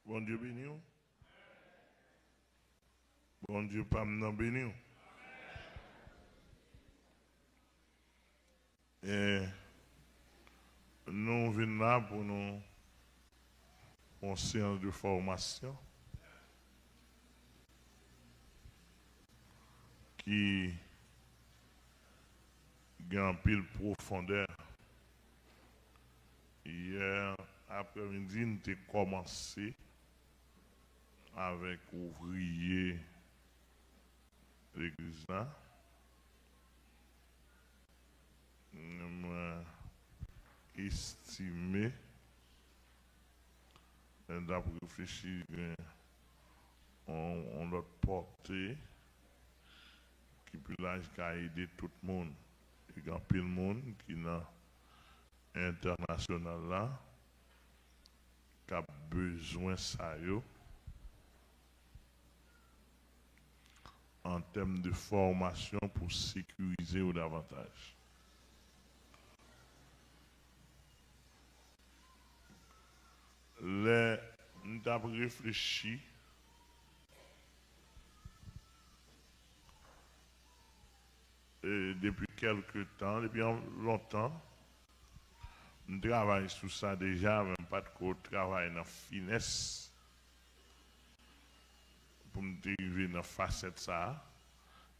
Bon Dieu béni. Bon Dieu pas m'en béni. Et nous venons là pour nous une séance de formation qui a un pile profondeur. Hier après-midi, nous avons commencé avec ouvrier l'église là. Nous estimé, d'après réfléchir, on l'autre portée qui peut l'âge qu'à aider tout le monde. Il y a pile de monde qui est international là, qui a besoin de ça en termes de formation pour sécuriser ou davantage. Nous avons réfléchi depuis quelques temps, depuis longtemps. Nous travaillons sur ça déjà, même pas de travail dans la finesse pour nous arriver dans la facette ça.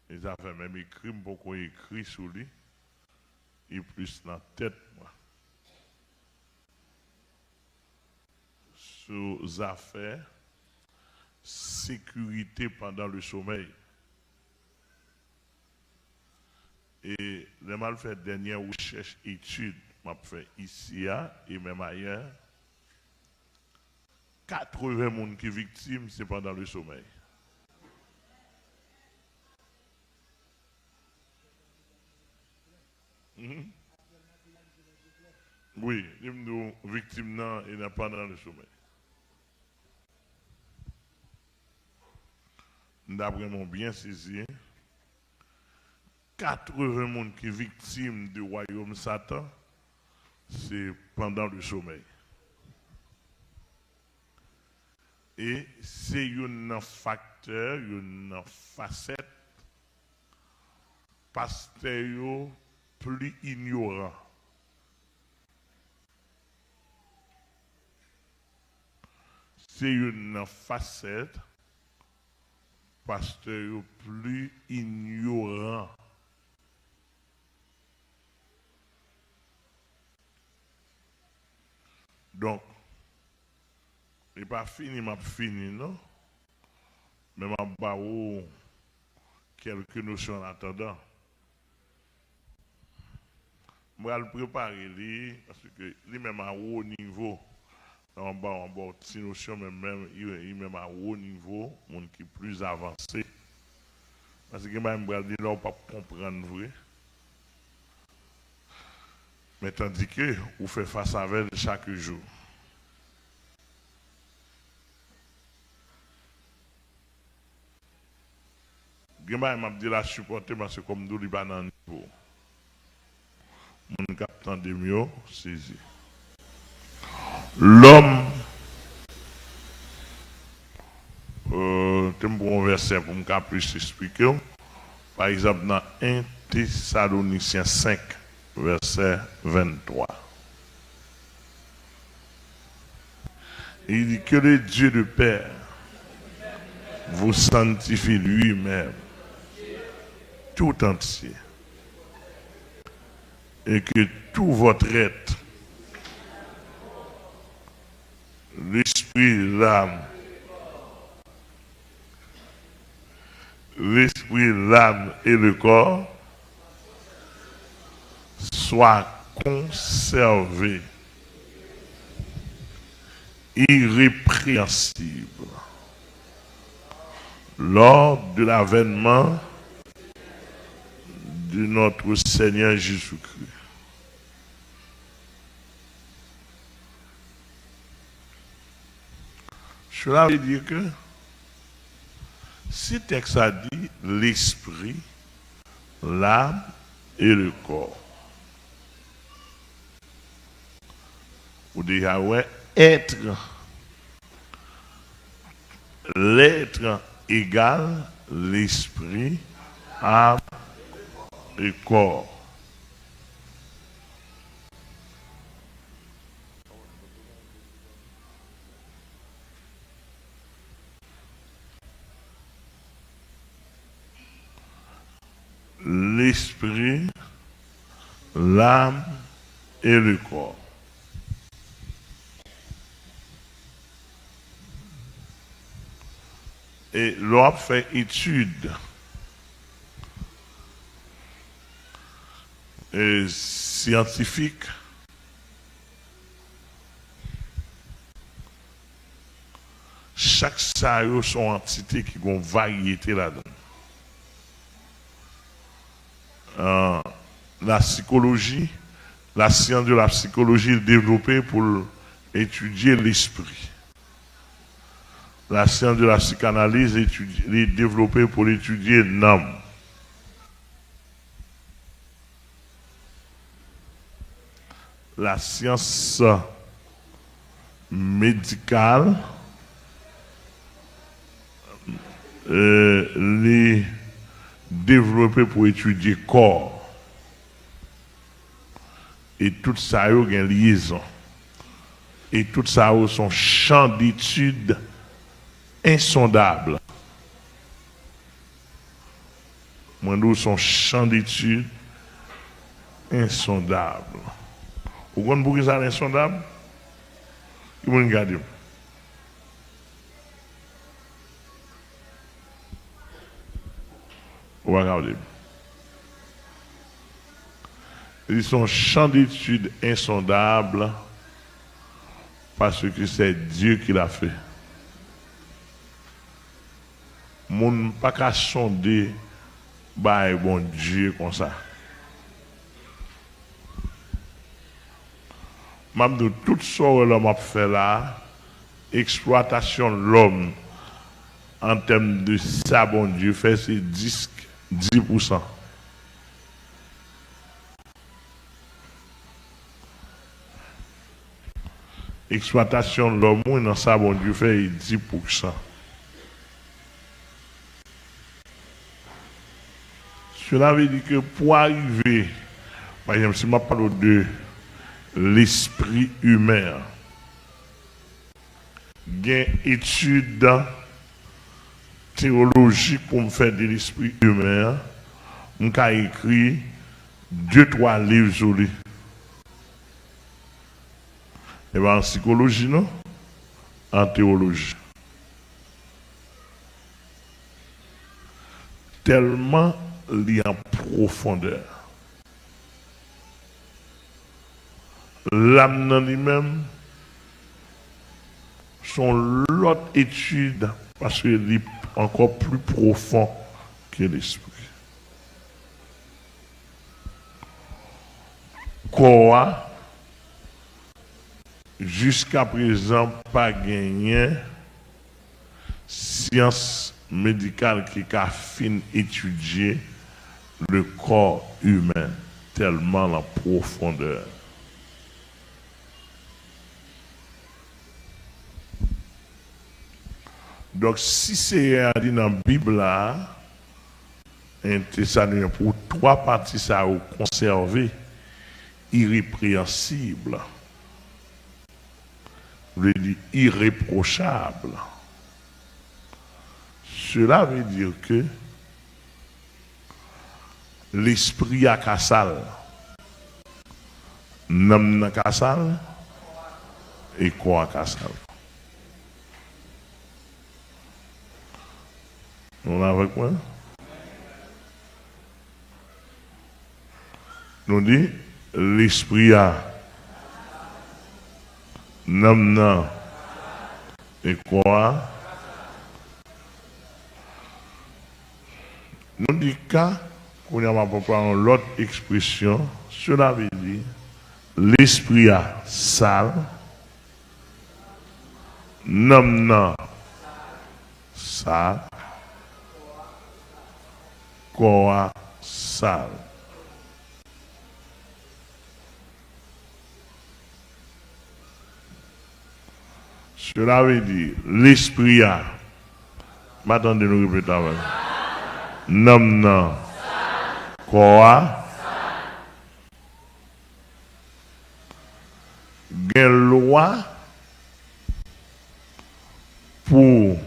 Les affaires même écrit, beaucoup écrit sur lui, et plus dans la tête, moi. Sur les affaires, sécurité pendant le sommeil. Et les mal fait dernière recherche étude, m'a fait ici et même ailleurs. 80 personnes qui sont victimes, c'est pendant le sommeil. Oui, les victimes non, et pendant le sommeil. D'après mon bien saisi, 80 personnes qui sont victimes du royaume Satan, c'est pendant le sommeil. Et c'est un facteur, une facette, pasteur plus ignorant. C'est une facette, pasteur plus ignorant. Donc, il n'est pas fini, m'a fini, non? Mais m'a barou quelques notions en attendant. Je vais le préparer, parce que lui-même à haut niveau, on va petite notion, mais même, il même à haut niveau, monde qui est plus avancé. Parce que je vais dire là, on ne peut pas comprendre vrai. Mais tandis que vous faites face à elle chaque jour. Je vais dire la supporter parce que comme nous, il n'y a pas de niveau. Mon capitaine de mieux, saisi. L'homme, c'est un bon verset pour me plus expliquer. Par exemple, dans 1 Thessaloniciens 5, verset 23. Il dit que le Dieu de Père vous sanctifie lui-même tout entier et que tout votre être, l'esprit, l'âme, et le corps soient conservés irrépréhensibles lors de l'avènement de notre Seigneur Jésus-Christ. Cela veut dire que si le texte a dit l'esprit, l'âme et le corps, ou déjà ouais, être L'être égale l'esprit, âme et corps. L'esprit, l'âme et le corps. Et l'on fait étude scientifique chaque saillot sont entités qui ont variété là-dedans. La psychologie, la science de la psychologie est développée pour étudier l'esprit. La science de la psychanalyse est développée pour étudier l'âme. La science médicale est développée pour étudier le corps. Et tout ça a une liaison. Et tout ça a son champ d'étude insondable. Moi, son champ d'étude insondable. Vous comprenez pourquoi ça est insondable? Vous me regardez. Vous regardez. Ils sont champ d'étude insondable parce que c'est Dieu qui l'a fait. Mon pas qu'à sonder bah bon Dieu comme ça. Même de toute sorte l'homme a fait là, exploitation de l'homme en termes de ça bon Dieu fait c'est 10%. Exploitation de l'homme dans ça bon Dieu fait 10%. Cela veut dire que pour arriver, par exemple, si je parle de l'esprit humain, il y a une étude théologique pour me faire de l'esprit humain, je vais écrire 2-3 livres sur lui. Et bien en psychologie, non? En théologie. Tellement lié en profondeur. L'âme dans lui-même sont l'autre étude parce qu'il est encore plus profond que l'esprit. Quoi, jusqu'à présent, pas gagné science médicale qui a fin étudier le corps humain tellement la profondeur. Donc, si c'est dit dans la Bible, là, pour 3 parties, ça a conservé irrépréhensible, je veux dire irréprochable. Cela veut dire que l'esprit a cassal, l'âme n'a cassal et quoi a cassal. On est avec moi? Nous dit l'esprit a l'âme et quoi? Nous dit qu'à on a prendre l'autre expression, cela veut dire l'esprit a sale, l'âme sale, corps sale. Cela veut dire l'esprit a M'attendez nous répéter avec. Nam nan. Quoi? Gen loi pour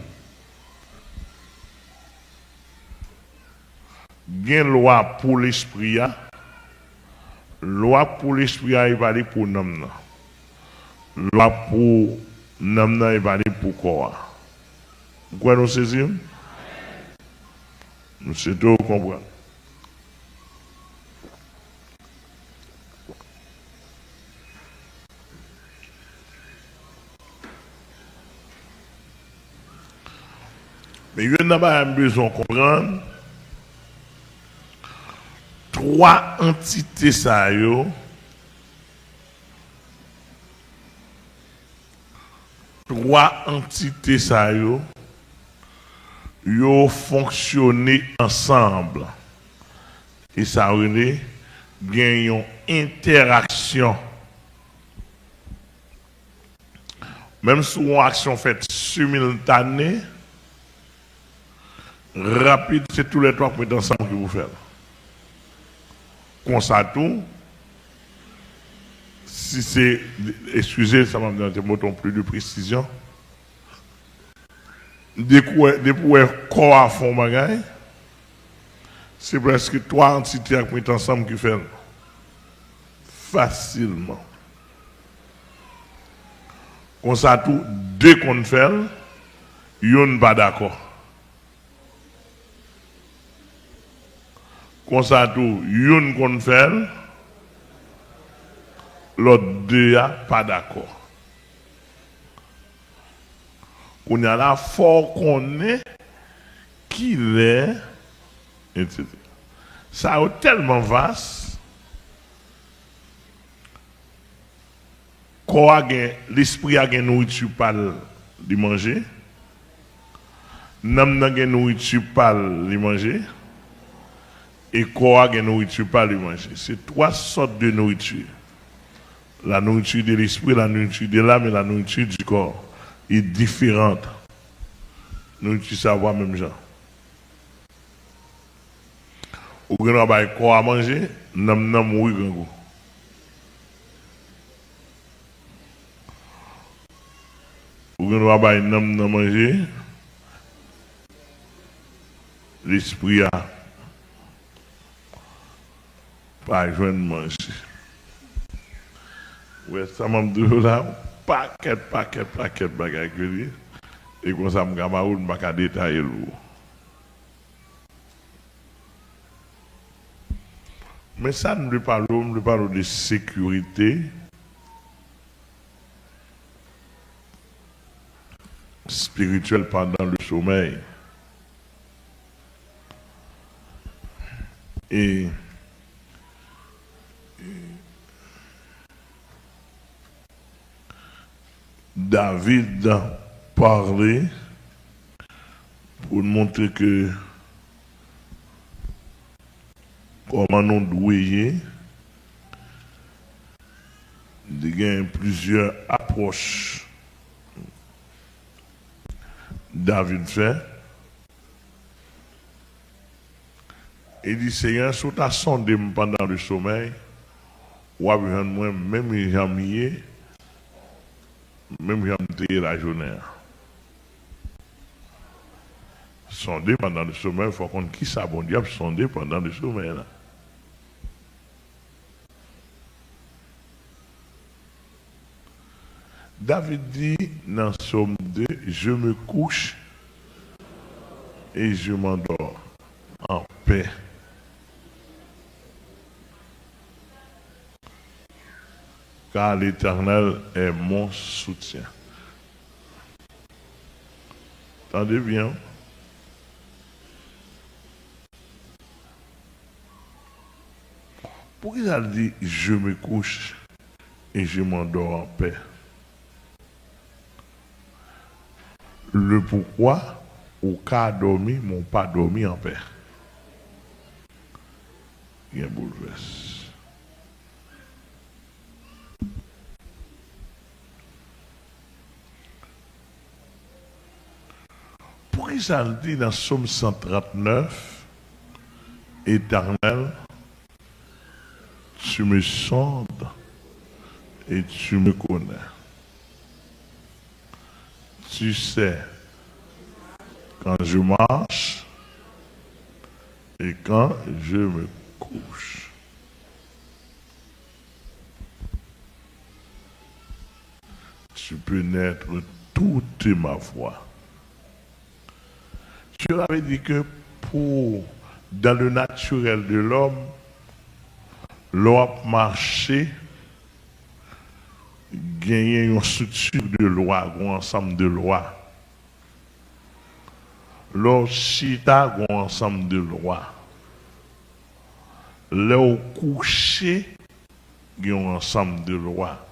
gen loi pour l'esprit, loi pour l'esprit est valide pour nam nan. Loi pour nam nan est valide pour quoi? Vous quoi nous saisir? Nous c'est tout comprendre. Mais il n'a pas besoin de comprendre trois entités ça yo, trois entités ça yo fonctionner ensemble et ça relève gagne une interaction. Même si une action faite simultanée, rapide, c'est tous les trois qui mettent ensemble que vous faites. Comme ça tout, si c'est, excusez, ça m'a donné un mot plus de précision. Depuis corps à fond bagaille, c'est presque trois entités qui mettent ensemble qui font facilement. Comme ça tout, deux qu'on fait, yon pas d'accord. Comme ça tout, yon qu'on fait, l'autre deux a pas d'accord. On a là fort qu'on est qu'il est, etc. Ça est tellement vaste qu'on a l'esprit a une nourriture pâle de manger, n'am n'a une nourriture pâle de manger, et qu'on a une nourriture pâle de manger. C'est trois sortes de nourriture. La nourriture de l'esprit, la nourriture de l'âme et la nourriture du corps est différente. Nourriture savoir même genre. Ou bien on va quoi à manger, nam nam oui grand. Ou bien on va nam nam manger, l'esprit a pas joindre manger. Ouais, ça m'a dit là, paquet bagaille que lui. Et comme ça, je ne vais pas détailler. Mais ça, nous parlons de sécurité spirituelle pendant le sommeil. Et David a parlé pour montrer que comment nous doués, il y a plusieurs approches. David fait. Il dit, Seigneur, si tu as sondé pendant le sommeil, ou à moi, même jamais, même jamais la journée. Sonder pendant le sommeil, il faut qu'on qui ça, bon diable, sonder pendant le sommeil. Là. David dit dans Psaume 2, je me couche et je m'endors en paix. Car l'Éternel est mon soutien. Entendez bien. Pourquoi il a dit je me couche et je m'endors en paix? Le pourquoi, au cas dormi, m'ont pas dormi en paix. Il y a un bouleverse. Pour qui ça le dit dans Psaume 139, Éternel, tu me sondes et tu me connais. Tu sais quand je marche et quand je me couche. Tu peux naître toute ma voix. Tu avais dit que dans le naturel de l'homme, l'homme marché, gagner une structure de loi, un ensemble de lois. L'homme chita, un ensemble de lois. L'homme couché, un ensemble de lois.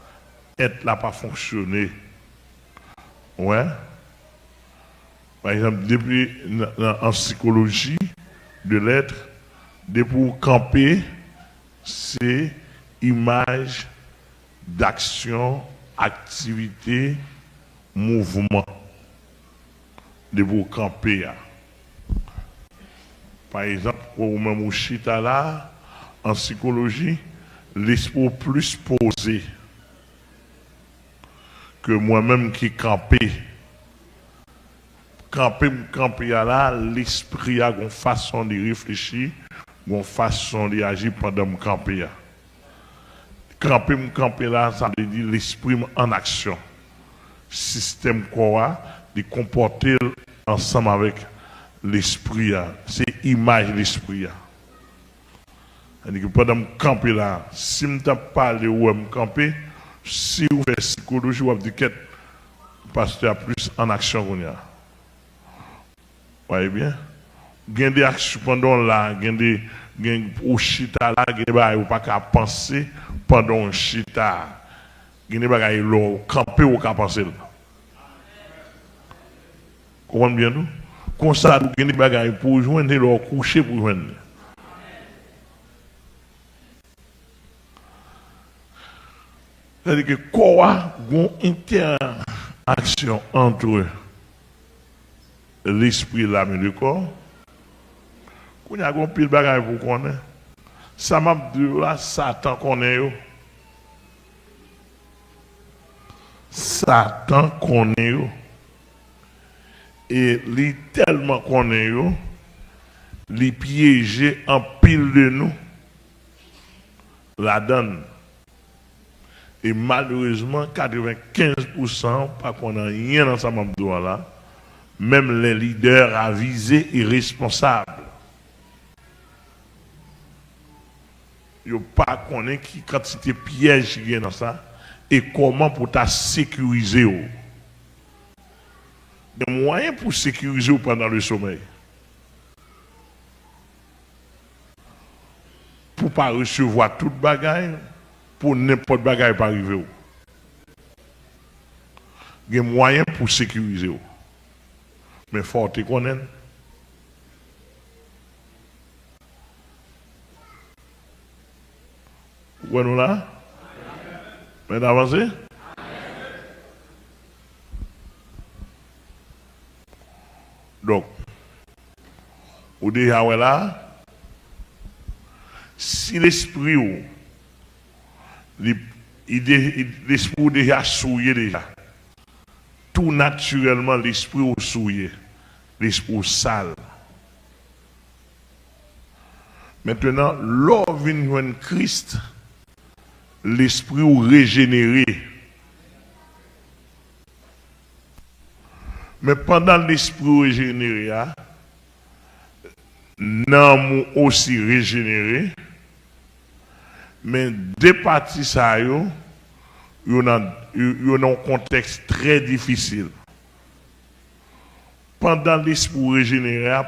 Être là pas fonctionner. Ouais. Par exemple, depuis en psychologie de l'être, depuis camper, c'est image d'action, activité, mouvement. Depuis camper. Par exemple, pour même chita là, en psychologie, l'esprit plus posé que moi-même qui campais. Camper là, l'esprit a une façon de réfléchir, une façon d'agir pendant que je camper. Camper là, ça veut dire l'esprit en action. Système quoi, de comporter ensemble avec l'esprit. C'est image de l'esprit. C'est-à-dire que pendant que je camper là, si je ne parle de où je camper, si vous faites psychologie, vous avez dit parce qu'il y a plus en action qu'on y a. Voyez bien? Il y a des actions pendant là, il y a des chita là, il y a des choses qui pas qu'à penser pendant un chita. Il y a des choses qui camper ou qu'à penser. Comprenez bien nous? Comme ça, il y a des choses pour joindre, leur coucher pour joindre. C'est-à-dire que quoi a une interaction entre l'esprit et l'âme et le corps. Quand il y a un pile de bagages pour connaître, ça m'a dit là, Satan connaît. Satan connaît. Et il tellement connaît, il piège en pile de nous, la donne. Et malheureusement, 95% pas qu'on a rien dans sa mamdoua là, même les leaders avisés et responsables. Ils n'ont pas connaît qui quantité de pièges qui y a dans ça et comment pour ta sécuriser. Il y a moyen pour sécuriser pendant le sommeil. Pour ne pas recevoir toute bagaille, pour n'importe bagaille pas arriver. Il y a moyen pour sécuriser. Mais il faut te connaître. Où est-nous là? Mais d'avancer? Donc, au déjà là, si l'esprit l'esprit déjà souillé déjà, tout naturellement l'esprit souillé, l'esprit sale. Maintenant, l'or vient joindre Christ, l'esprit régénéré. Mais pendant l'esprit régénéré, l'âme aussi régénéré, mais deux parties ça y ont un contexte très difficile. Pendant l'esprit régénéré,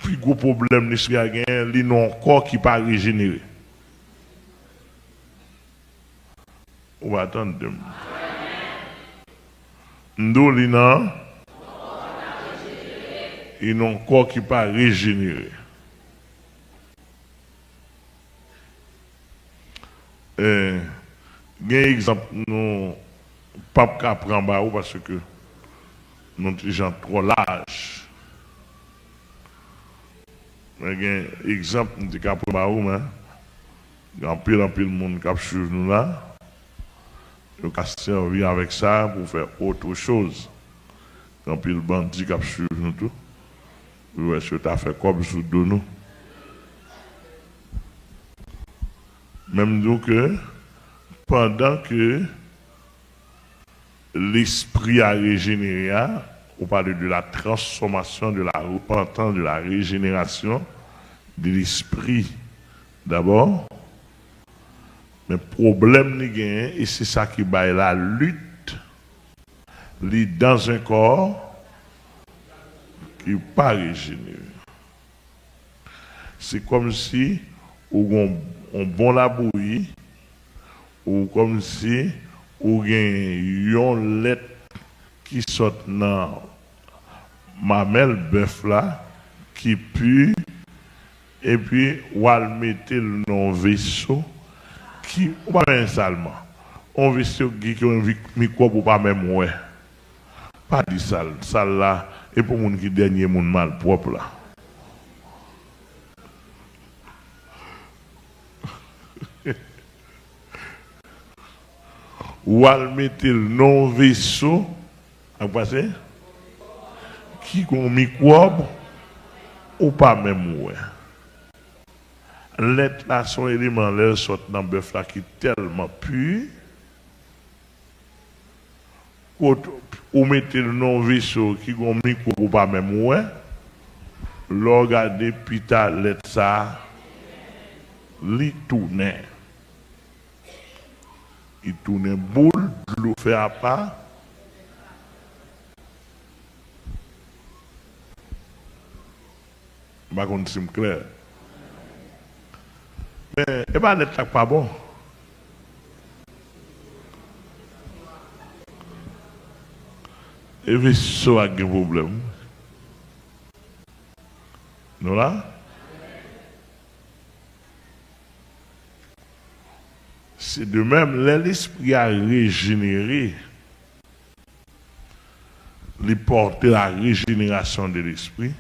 plus gros problème l'esprit a gagné, il y a un corps qui pas régénéré. On va attendre de moi. Nous, il y a un corps qui pas régénéré. Un exemple, nous pas prendre parce que nous sommes trop large. un exemple, nous avons pris Mahoum, il y a un pile de monde qui a suivi nous là. Nous avons servi avec ça pour faire autre chose. Il y a un pile de bandits qui a suivi nous tout. Oui, est-ce que tu as fait comme sous de nous? Même nous que pendant que l'esprit a régénéré, on parle de la transformation, de la repentance, de la régénération de l'esprit d'abord. Mais problème n'est gain, et c'est ça qui bat la lutte dans un corps qui n'est pas régénéré. C'est comme si on bon labouille, ou comme si on a une lettre qui sort dans mamelle bœuf là, qui pue, et puis on mettre dans un vaisseau qui ou pas même salement. Un vaisseau qui a un microbe ou pas même ouais. Pas dit sale, sale là, et pour moun qui dernier moun mal propre là. Ou mettre non vaisseau, à passer, qui a un microbe ou pas même ouais. L'être là, son élément, l'air sort dans le bœuf là qui est tellement pur. Ou mettez le non-vaisseau qui a un microbe ou pas même ouais. Regardez, puis t'as l'être ça, il tourne. Il tourne boule, l'eau fait à part. Je ne sais pas si c'est clair. Mais et pas l'être pas bon. Et vaisseau a un problème. Non là? C'est de même, l'esprit a régénéré, il porte la régénération de l'esprit.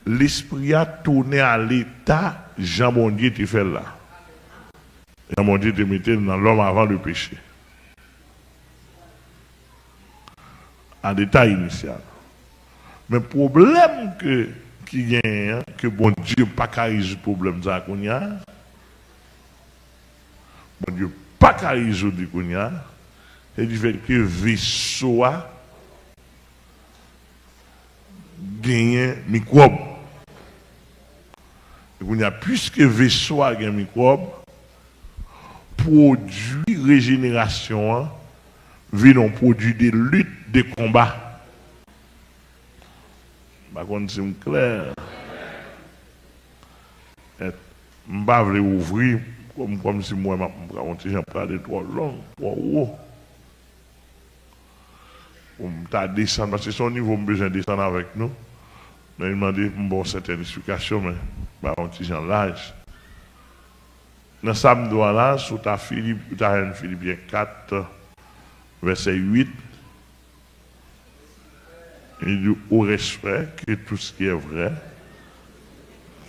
L'esprit a tourné à l'état, Jean Dieu te fait là. Jean Dieu te mettait dans l'homme avant le péché. À l'état initial. Mais le problème qui gagne, que bon Dieu n'a pas résoudre le problème ça qu'on y a, bon Dieu pas résoudre le qu'on y a, c'est du fait que vaisseau a gagné microbe. Puisque vaisseau a gagné microbe, produit régénération, vient un produit de lutte, de combat. Par contre, c'est clair. Je ne vais pas ouvrir comme si moi, je vais parler trop long, trop haut. Je descendre, parce que son niveau, je besoin de descendre avec nous. Mais il m'a dit, bon, certaines explications, mais je vais l'âge. Dans samedi là, sous ta Philippiens 4, verset 8, il dit au respect que tout ce qui est vrai,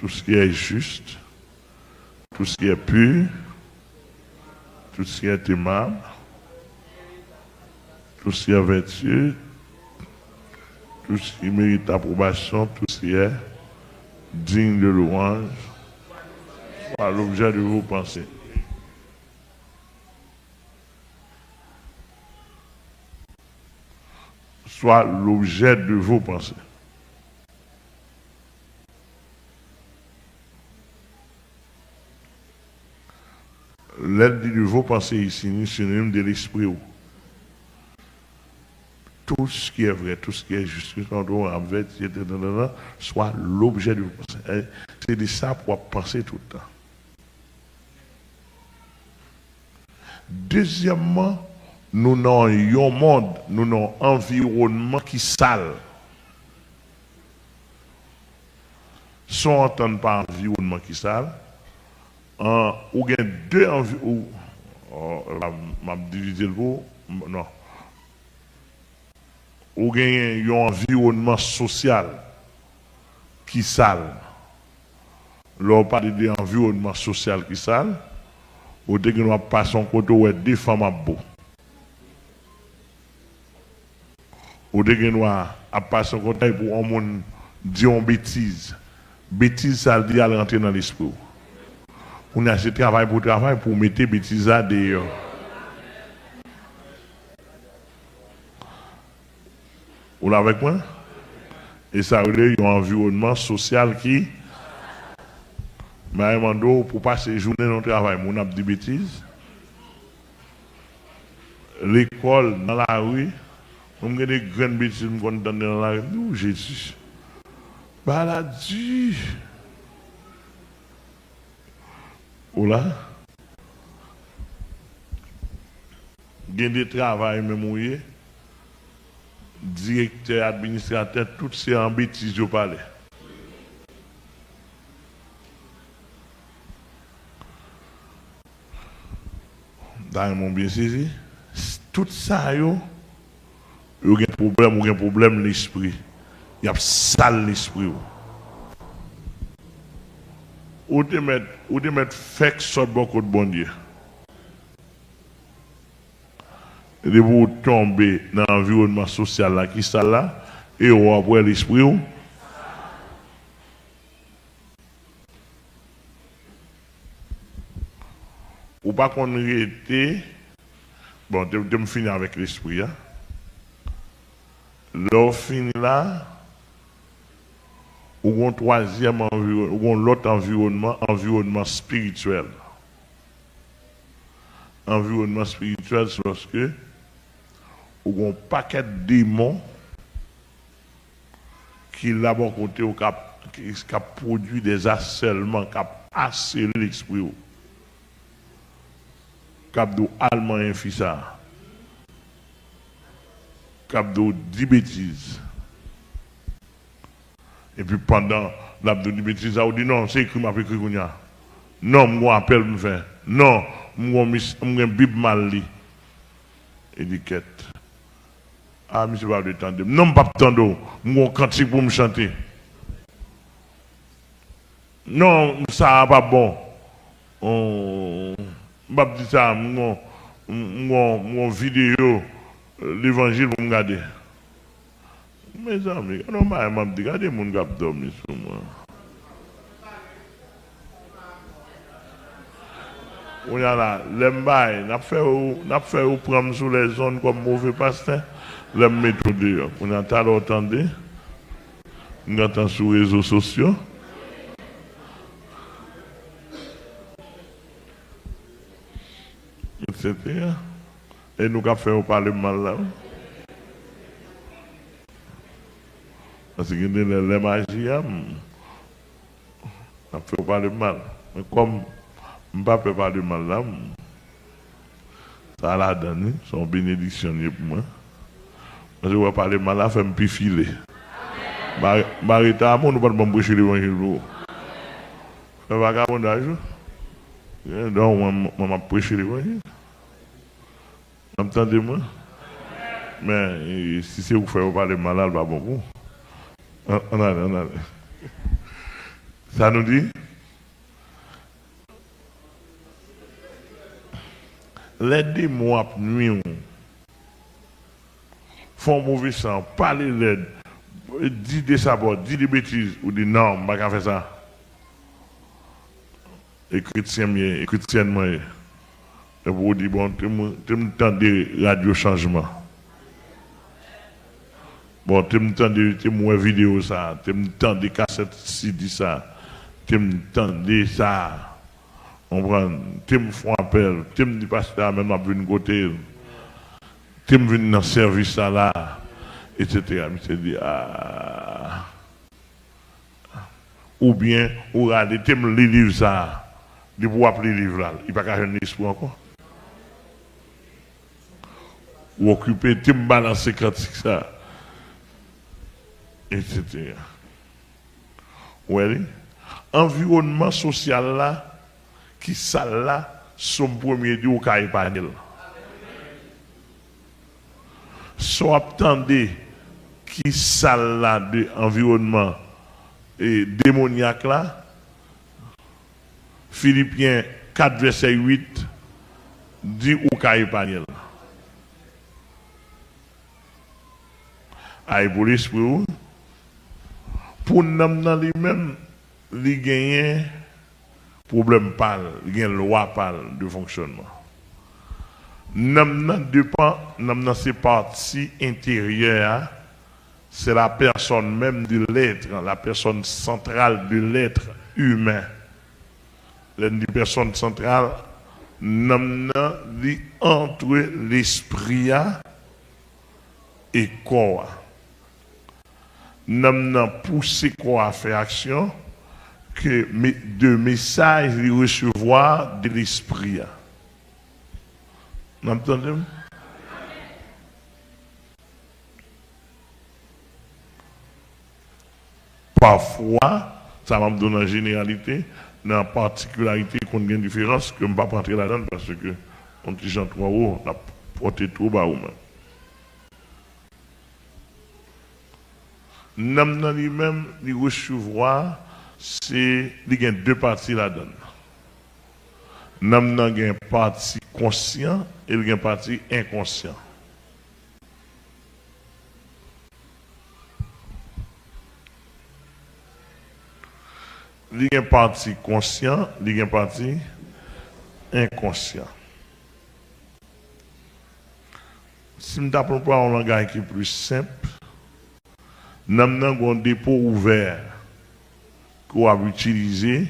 tout ce qui est juste, tout ce qui est pur, tout ce qui est aimable, tout ce qui est vertu, tout ce qui mérite approbation, tout ce qui est digne de louange, soit l'objet de vos pensées. Soit l'objet de vos pensées. L'aide de vos pensées ici, c'est synonyme de l'esprit. Tout ce qui est vrai, tout ce qui est juste, soit l'objet de vos pensées. C'est de ça pour penser tout le temps. Deuxièmement, nous avons un monde, nous avons un environnement qui est sale. Si on n'entend pas environnement qui est sale, ou il y a deux environnements, je vais diviser le mot, non. Ou il y a un environnement social qui est sale. L'on parle de l'environnement social qui sale, ou de qu'on pas son côté où des femmes à beau. Ou de qu'on a pas son côté pour un monde dire une bêtise. Bêtise, ça dit à rentrer dans l'esprit. On a ce travail pour mettre bêtise à dehors. Vous l'avez avec moi? Et ça veut dire qu'il y a un environnement social qui. Mais pour passer journée dans le travail, on a des bêtises. L'école, dans la rue, on a des grandes bêtises qu'on donne dans la rue. Nous, Jésus. Baladie. Oula. Il y a des travail même où directeur, administrateur, tout ces en bêtises je parlais. Dans mon bien saisi, tout ça yo a un problème l'esprit. Il y a sale l'esprit. Ou de mettre fait sur beaucoup de bon Dieu. Et de vous tomber dans l'environnement social là, qui ça là, et on va l'esprit. Ou pas qu'on était, bon, de me finir avec l'esprit. Hein? Là, fini là, ou un troisième environnement, ou l'autre environnement spirituel. Environnement spirituel, c'est parce que ou un paquet de démons qui là-bas côté qui a produit des harcèlements, qui a harcelé l'esprit. Capdo allemand infisa. Capdo dit bêtises. Et puis pendant l'abdo dit bêtises, on dit non, c'est écrit, m'a écrit qu'on y a. Non, moi appelle me faire. Non, moi Bible mal li. Étiquette. Ah, monsieur va le temps. Non, pas tando. Moi cantique pour me chanter. Non, ça pas bon. Je dis ça, mon vidéo, l'évangile pour me garder. Mes amis, non, je dis, regardez mon gars dormir sur moi. On y a là, l'embaye, n'a fait prendre sous les zones comme mauvais pasteur, l'em mettre dehors. On a tant entendu, on entend sur les réseaux sociaux. Etc. Et nous avons fait parler mal là. Parce que les magies, on a fait parler mal. Mais comme je ne peux pas parler mal là, ça l'a donné, son bénédiction pour moi. Parce que je vais parler mal là, fait me pifiler. Marita, nous ne pouvons pas prêcher l'évangile. C'est pas vagabondage. Donc, je vais prêcher l'évangile. Entendez-moi? Mais si c'est vous faire parler malade, pas bon. On a. Ça nous dit? Les démons à nuit font mauvais sang, parler l'aide, dit des sabots, dit des bêtises, ou dit non, je ne vais pas faire ça. Et chrétiennement, et vous dites, bon, tu me des radio changement. Bon, tu me vidéo ça, tu me des cassettes CD ça, tu me ça. On prend, tu me font appel, tu me dis pasteur, même à une côté, tu me viens dans le service là, etc. Je me dis, ah. Ou bien, ou regardez, tu me lis livre ça, tu peux appeler le livre là, il n'y a pas qu'à un esprit encore. Ou occuper, tu me balancer quand ça, etc. Oui, environnement social là, qui ça là, son premier Dieu qui a épargné. Soit attendez qui ça là de environnement et démoniaque là, Philippiens 4, verset 8, dit ou qu'a épargné. Aïe pour l'esprit, pour nous lui-même, il gagne problème parle, il gagne loi parle de fonctionnement. Nous dépend, nous ces parties intérieures, c'est la personne même de l'être, la personne centrale de l'être humain. La personne centrale, nous entre l'esprit et le corps. Nous avons poussé quoi à faire action que de messages de recevoir de l'esprit. Vous entendez? Parfois, ça va me donner en généralité, dans la particularité qu'on a une différence, que je ne vais pas rentrer là-dedans parce que on dit gens trop haut, on a porté trop bas. Nam nan lui-même, il recevoir, c'est, il y a deux parties là-dedans. Nam nan une partie conscient et il y a une partie inconscient. Il y a une partie conscient, il y a une partie inconscient. Si nous apprenons pas un langage qui est plus simple, nous avons un dépôt ouvert qu'on va utiliser de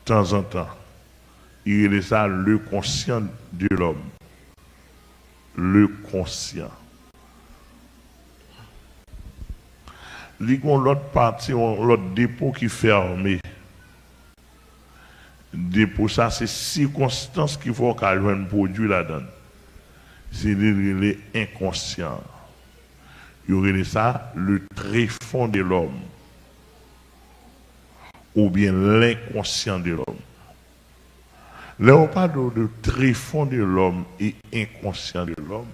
temps en temps. Il est ça le conscient de l'homme. Le conscient. Il y a l'autre partie, l'autre dépôt qui est fermé. Dépôt, ça, c'est circonstances qu'il faut qu'à un produit là-dedans. C'est l'inconscient. Il y aurait ça, le tréfonds de l'homme. Ou bien l'inconscient de l'homme. Là, on parle de tréfonds de l'homme et inconscient de l'homme.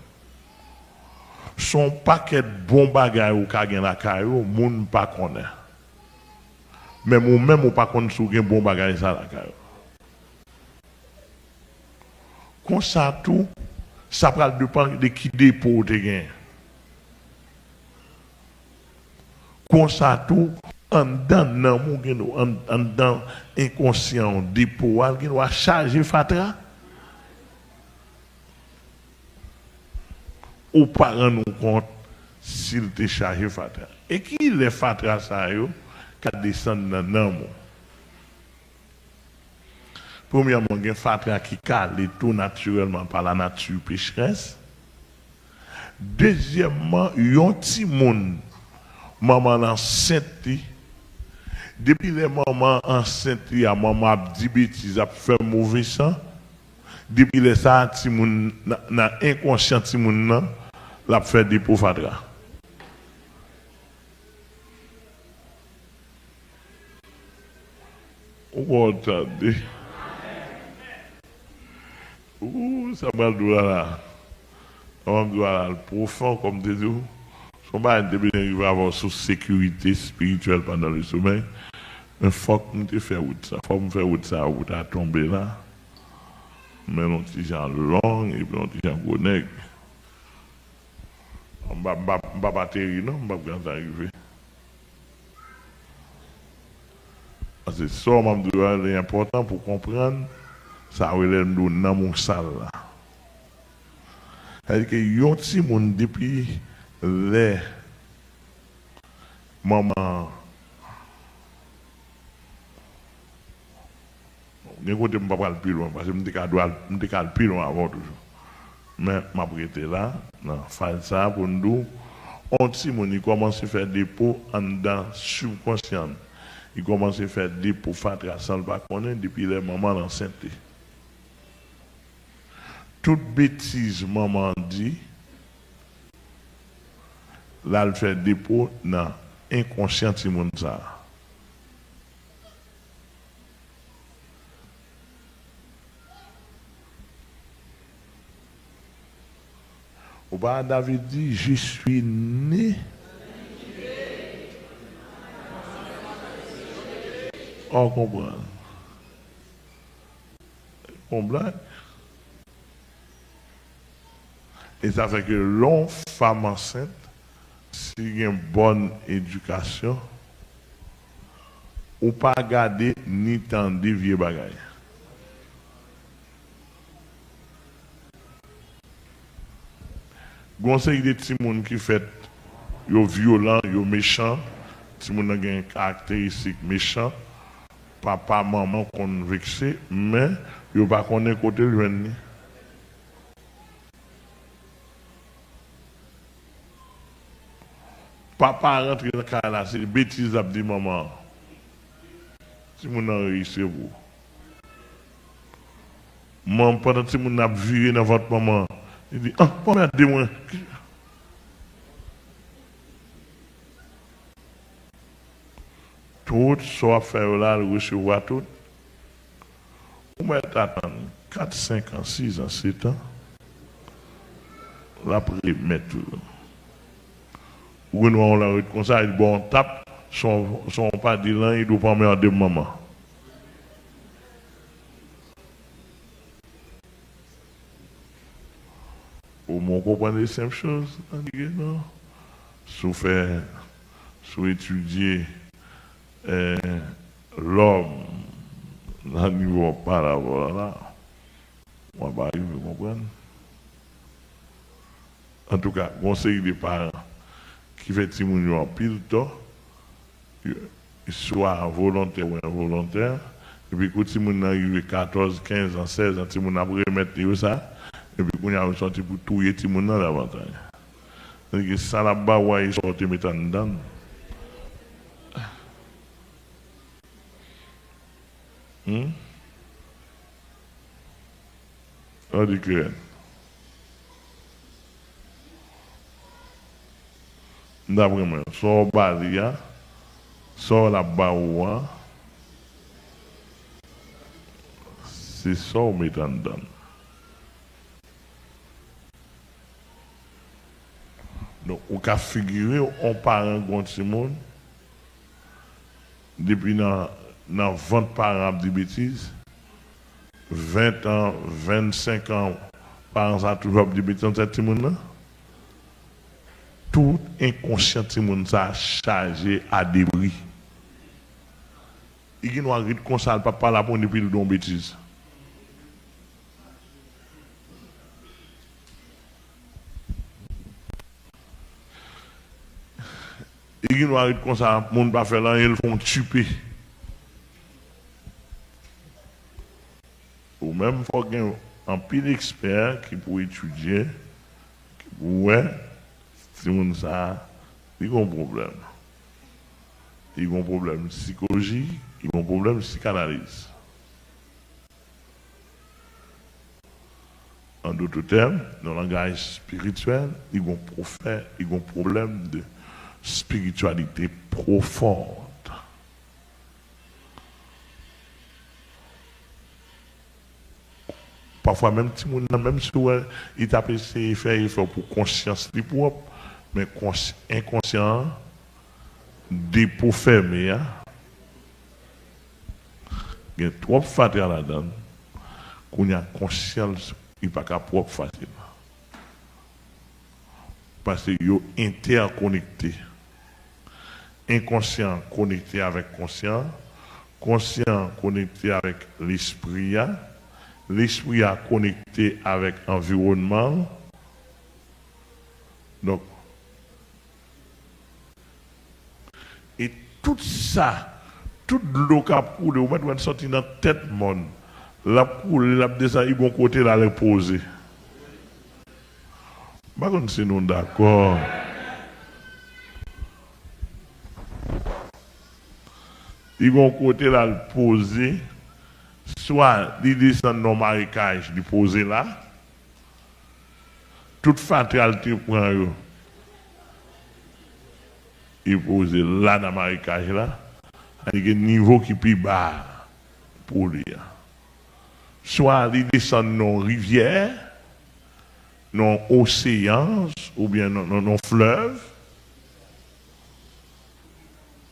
Son paquet de bons bagages ou ka gen la caillou, moun pas connaît. Même ou pas connaît sou gen bon bagage ça la caillou. Comme ça tout, ça pral dépendre de qui dépôt te gen. Comme ça tout, en dedans inconscient dépôt al gen wa charger fatra. Ou pas rendre compte s'il te chargé fatra. Et qui les fatra ça yo qui descend dans l'amour. Premièrement, il y a fatra qui cale tout naturellement par la nature pécheresse. Deuxièmement, il y a un petit monde, maman enceinte, depuis les mamans enceintes, maman a dit bêtises, a fait mauvais sang. Depuis les ça, ti moun na inconscient ti moun nan, la fait des pauvres. Ou attendez. Ouh, ça m'a dit là. On doit le profond comme des eaux. Son pas de avoir sous sécurité spirituelle pendant le sommeil. Mais faut que nous te faire route ça. Faut me faire route ça, route à tomber là. Mais on petit gens long et puis on petit gens connect. On va batterie non, on va quand arriver. C'est ça c'est important pour comprendre ça relève nous dans mon salle là. C'est-à-dire que yon ti moun depuis les maman je ne peux pas plus loin parce que je me dis plus loin avant toujours. Mais je vais prêter là, dans ça pour nous. On dit qu'il commence à faire des pots en dedans subconscient. Il commence à faire des pots fatra sans le pas connaître depuis les mamans enceintes. Toute bêtise maman dit, là elle fait des pots dans l'inconscient de monde ça. Ou pas David dit, je suis né. On comprend. On blague. Et ça fait que l'on femme enceinte, s'il y a une bonne éducation, ou pas garder ni tendre vieux bagaille. Conseil des petits monde qui fait yo violent, yo méchant, petit monde a une caractéristique méchant, papa, maman qu'on vexé, mais yo pas connaît côté loin. Papa rentre dans le cas là, c'est bêtise à dire maman. Si mon a réussi vous. Maman, pendant que mon a viré dans votre maman, il dit, ah, pas m'aider moi. Tout soit fait là, le recevoir tout. On va attendre 4, 5 ans, 6 ans, 7 ans. Là, après, mettre. Ou nous on l'a comme ça, il dit, bon, on tape, son pas dit là, il doit pas mettre de maman. Au moins, comprendre les simples choses, non? Sous étudier l'homme, à niveau par rapport là, on va arriver à comprendre. En tout cas, conseil des parents qui fait Timoun en pile temps, soit volontaire ou involontaire, et puis quand Timoun arrive 14, 15 ans, 16 ans, Timoun a remettre ça, et puis quand il a sorti pour tout Timoun dans l'avantage. C'est-à-dire que ça là-bas, ouais, ils sortent mettre dedans. On dit que d'après moi, son balia, son la baoua, c'est ça on met en dedans. Donc, on peut figurer, on parent contre monde, depuis dans 20 parents de bêtises, 20 ans, 25 ans, parents ont toujours dit bêtises dans cette monde-là. Tout inconscient de monde ça chargé à débris. Il y a une comme ça, papa là pour depuis le don bêtise. Il y a une comme ça, monde pas faire là, ils font tuer. Ou même, il faut qu'il y ait un pile d'experts qui pour étudier, qui pour si on ça, il y a un problème. Il y a un problème psychologique, il y a un problème psychanalyse. En d'autres termes, dans le langage spirituel, il y a un problème de spiritualité profonde. Parfois, même si il t'a essayé de faire effort pour conscience propre, mais inconscient, des peaux fermées, il y a trop de fatigues là-dedans, qu'on a conscience, il n'y a pas propre facile. Parce que sont interconnectés. Inconscient connecté avec conscient, conscient connecté avec l'esprit, l'esprit a connecté avec l'environnement. Donc, et tout ça, toute l'eau qui a coulé, vous mettez sortir dans la tête monde, la coulé, la descend, bon côté là, les poser. Par contre, c'est non d'accord. Ils vont côté là, le poser, soit ils descendent dans le marécage, ils poser là, toute fatalité prend eux. Ils posent là dans le marécage là, avec un niveau qui est plus bas pour lui. Soit ils descendent dans la rivière, dans l'océan, ou bien dans le fleuve,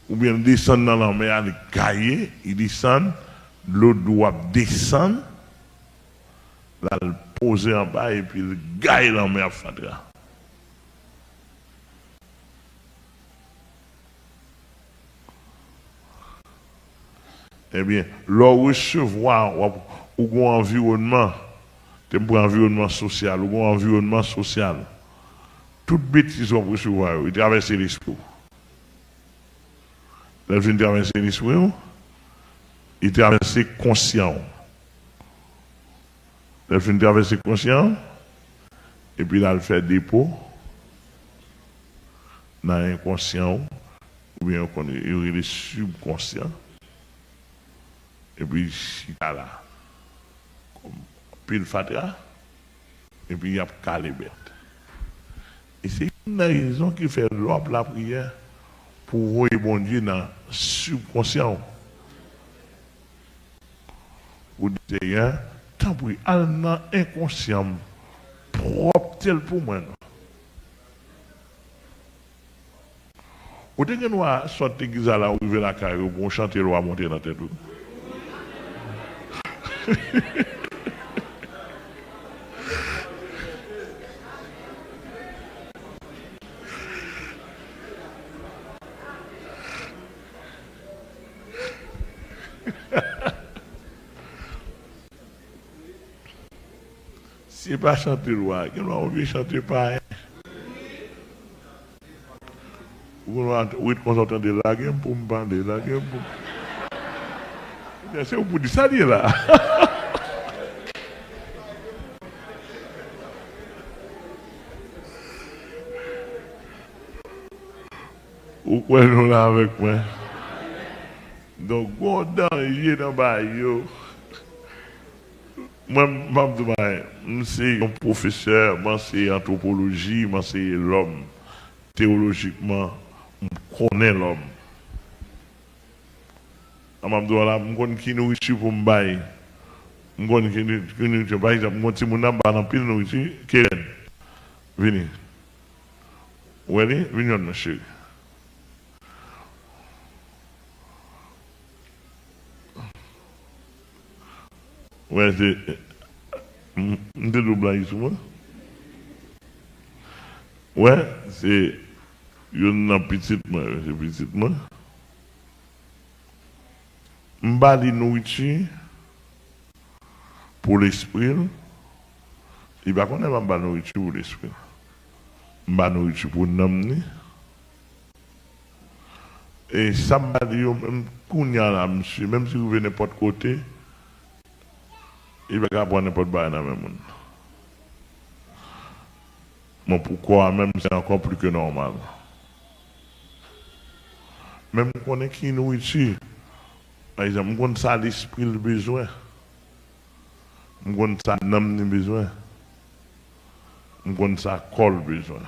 ou bien ils descendent dans la mer, ils descendent, l'eau doit descendre, là, le poser en bas et puis le gagne dans mer Fatra. Eh bien, leur recevoir ou un environnement, c'est pour environnement social, ou un environnement social, toute bêtise qu'on recevoir, il traverse l'esprit. Là, il traverse l'esprit, il traverse conscient. Là, il traverse conscient, et puis là, il fait dépôt dans l'inconscient, ou bien il est subconscient, et puis il est là, comme pile fatra, et puis il y a calé bête. Et c'est une raison qui fait l'homme la prière pour voir bon Dieu dans le subconscient. Vous dites, hein, tant pis, al dans inconscient, propre tel pour moi. Vous dites que nous avons sorti de là, on arrive à la carrière, pour chanter l'eau à monter dans la tête. Si pas chanter loi, que nous avons chanter pas. Vous avez consentant de la game pour me parler, la game pour. C'est au bout de ça, là. Ou quoi nous là avec moi? Donc, bon, dans le dans le moi, je suis un professeur, je suis anthropologie, je suis l'homme. Théologiquement, je connais l'homme. Je connais qui nourriture pour me bailler. Je connais qui nourriture. Par exemple, je connais qui dans pile nourriture. Kéren, venez. Où est-ce que venez, monsieur? Ouais, c'est. Je double ici, moi. Ouais, c'est. Une petite, moi. C'est petite, moi. Je bats nourriture pour l'esprit. Il va connaître ma nourriture pour l'esprit. Je bats nourriture pour l'âme. Et ça m'a dit, même monsieur, même si vous venez n'importe côté, il va prendre n'importe quoi dans le même monde. Bon, pourquoi même c'est encore plus que normal. Même qu'on est qui nourriture, par exemple, on ça l'esprit le besoin, on ça l'âme le besoin, on ça corps le besoin.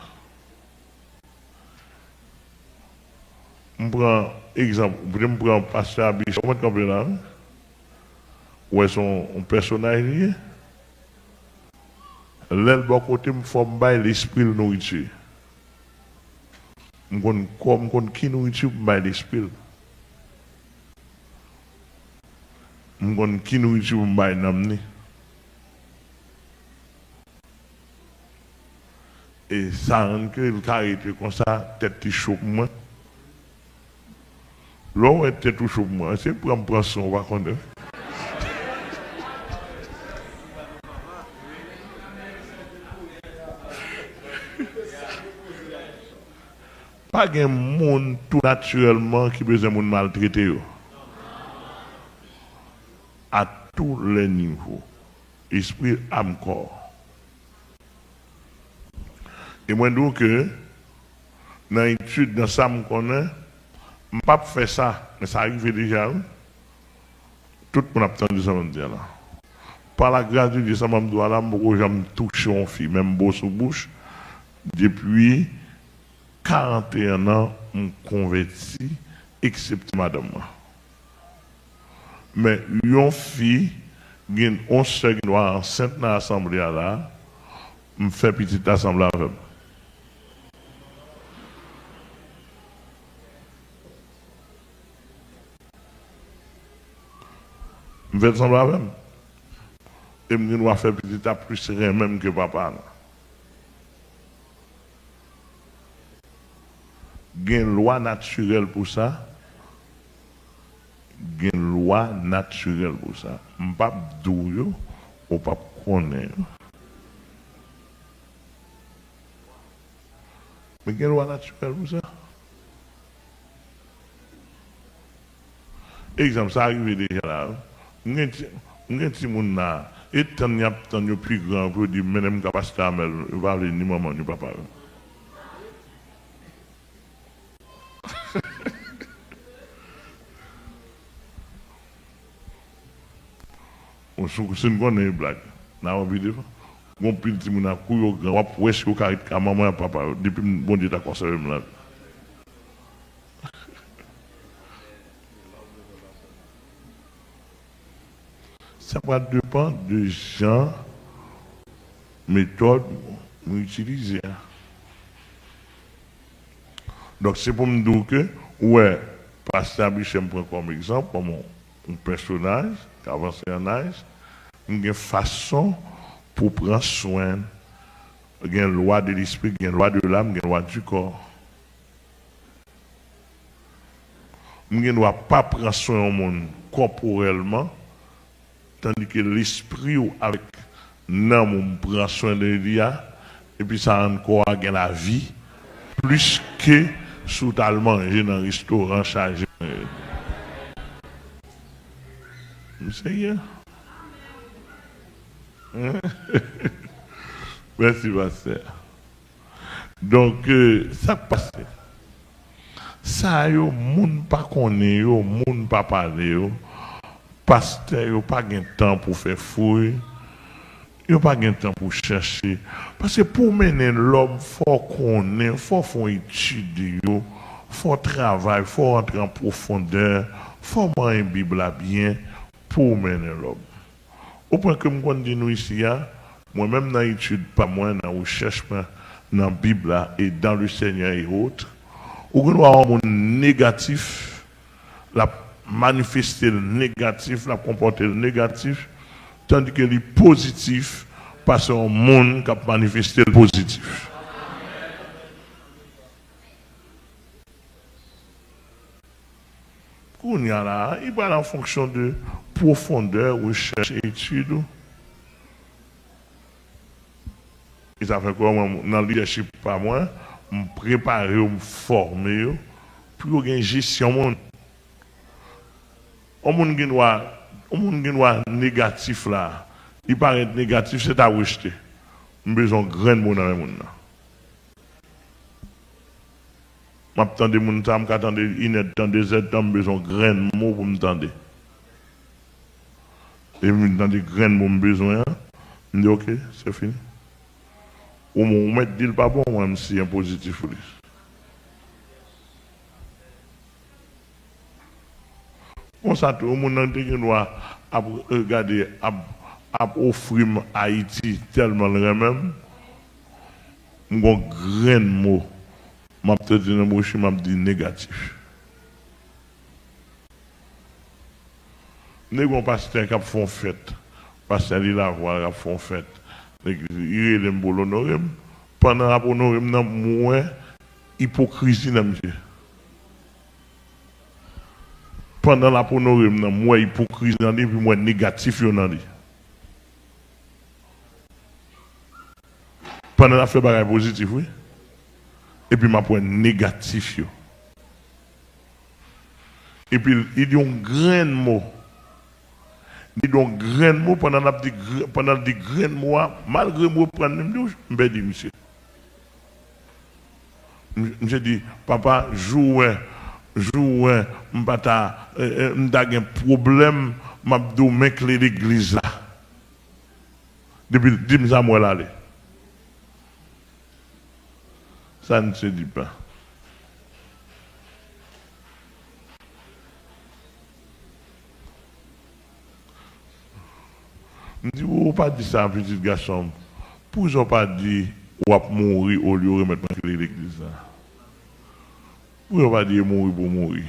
Je prends exemple, je prends pasteur Abich, comment tu comprends là? Où est son personnage lié? L'aile bon côté me forme bail l'esprit le nourriture. Comme qui nourriture bail l'esprit. Qui nourriture bail n'amni. Et ça rend que le caractère comme ça tête qui chaud moi. L'eau est tête chaud moi, c'est pour me prendre son va contre. Pas de monde tout naturellement qui besoin de maltraiter. À tous les niveaux. Esprit, âme, corps. Et moi, donc, dans l'étude, dans ça, je connais, je ne peux pas faire ça, mais ça arrive déjà. Tout le monde a entendu ça, me dire là. Par la grâce de Dieu, ça m'a dit là, je me touche une fille, même beau sous bouche, depuis 41 ans, je me converti, excepté madame. Mais une fille, on se qui doit enceinte dans l'assemblée là, me fait petite assemblée avec. Me fait assemblée avec. Et je dois faire petit à plus serein même que papa. Il y a une loi naturelle pour ça. Il y a une loi naturelle pour ça. Je ne peux pas dire ou pas connaître. Mais il y a une loi naturelle pour ça. Exemple, ça arrive déjà là. Il y a un petit monde là. Et tant il y a plus grand pour dire, mais même capacité à me parler ni maman ni papa. C'est une bonne blague. N'a pas envie de faire. Mon petit moun a couillé grand, on peut est-ce que maman et papa depuis bon Dieu t'a conservé là. Ça va dépendre de gens, méthodes utiliser. Donc c'est pour me dire que ouais, Pasteur Bichem prend comme exemple comme un personnage qui avance en âge, une façon pour prendre soin. Il y a une loi de l'esprit, il y a une loi de l'âme, il y a une loi du corps. Il ne doit pas prendre soin au monde corporellement, tandis que l'esprit avec l'âme prend soin de lui, et puis ça encore a la vie, plus que sous le manger dans un restaurant chargé. Monsieur, merci, pasteur. Donc, ça passe. Ça, yo, moun pas connaît, yo, moun pas parler, yo. Pasteur, yo pas de temps pour faire fouille. Yo pas de temps pour chercher. Parce que pour mener l'homme, faut connaître, faut faire étude, yo. Faut travailler, faut rentrer en profondeur, faut manger une Bible bien pour mener l'homme. Au point que je dis nous ici, moi-même dans l'étude, pas moi, dans la recherche, dans la Bible et dans le Seigneur et autres, ou nous avons un négatif, la manifester le négatif, la comporter le négatif, tandis que le positif passe au monde qui a manifesté le positif. Qu'on y a là, il va en fonction de profondeur, recherche et étude. Et ça fait quoi, dans le leadership, pas moi, me préparer, me former, pour une gestion monde. Au monde qui est négatif là, il paraît négatif, c'est à rejeter. J'ai besoin de grain de monde dans le monde. M'attendre des gens, m'attendre une dans des aides, j'ai besoin de grain de mots pour m'attendre. Et dans des grains de mots, j'ai besoin, je dis ok, c'est fini. Ou me dit pas bon, même si c'est un positif. Comme ça, tout le monde doit regarder, offrir Haïti tellement le même. Mon grain de mots, m'a dit négatif. Nous avons pasteur qui font fête, pasteur il a voix qui font fête. Il est pour l'honorer. Pendant la honorer, moi, hypocrisie dans monsieur. Pendant la honorer, moi, hypocrisie dans lui, puis moi, négatif dans lui. Pendant la fait bagage positif, oui. Et puis, ma point négatif. Et puis, il dit un grand mot. Il dit un grand mot pendant les grands mois, malgré moi, je me dis, monsieur. Je dis, papa, joue, m'bata, m'da un problème, m'abdou mec l'église là. Depuis 10 ans, moi là. Ça ne se dit pas. Je dis, vous pas dit ça, petit garçon. Pourquoi pas dit, ou va mourir au lieu de remettre l'église là? Pourquoi pas dire mourir pour mourir?